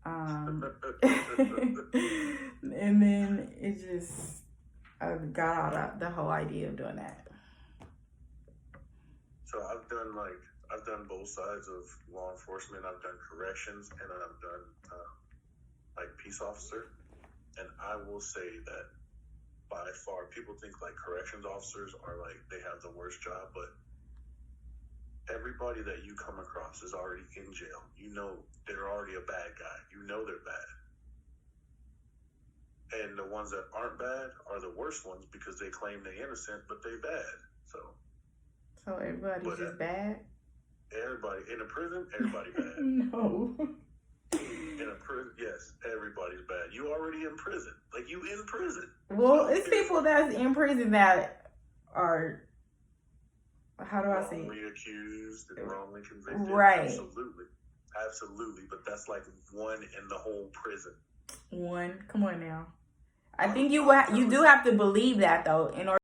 Speaker 2: And then it just, I got out of the whole idea of doing that.
Speaker 1: So I've done like I've done both sides of law enforcement. I've done corrections, and I've done like peace officer. And I will say that by far, people think like corrections officers are like they have the worst job, but everybody that you come across is already in jail. You know they're already a bad guy. You know they're bad. And the ones that aren't bad are the worst ones because they claim they're innocent, but they bad.
Speaker 2: So everybody's just bad?
Speaker 1: Everybody in a prison, everybody bad.
Speaker 2: No.
Speaker 1: In a prison, yes, everybody's bad. You already in prison. Like, you in prison.
Speaker 2: Well, it's people that's in prison that are, how do I say it?
Speaker 1: Wrongly accused and wrongly convicted.
Speaker 2: Right.
Speaker 1: Absolutely. But that's like one in the whole prison.
Speaker 2: One? Come on now. I think you do have to believe that, though, in order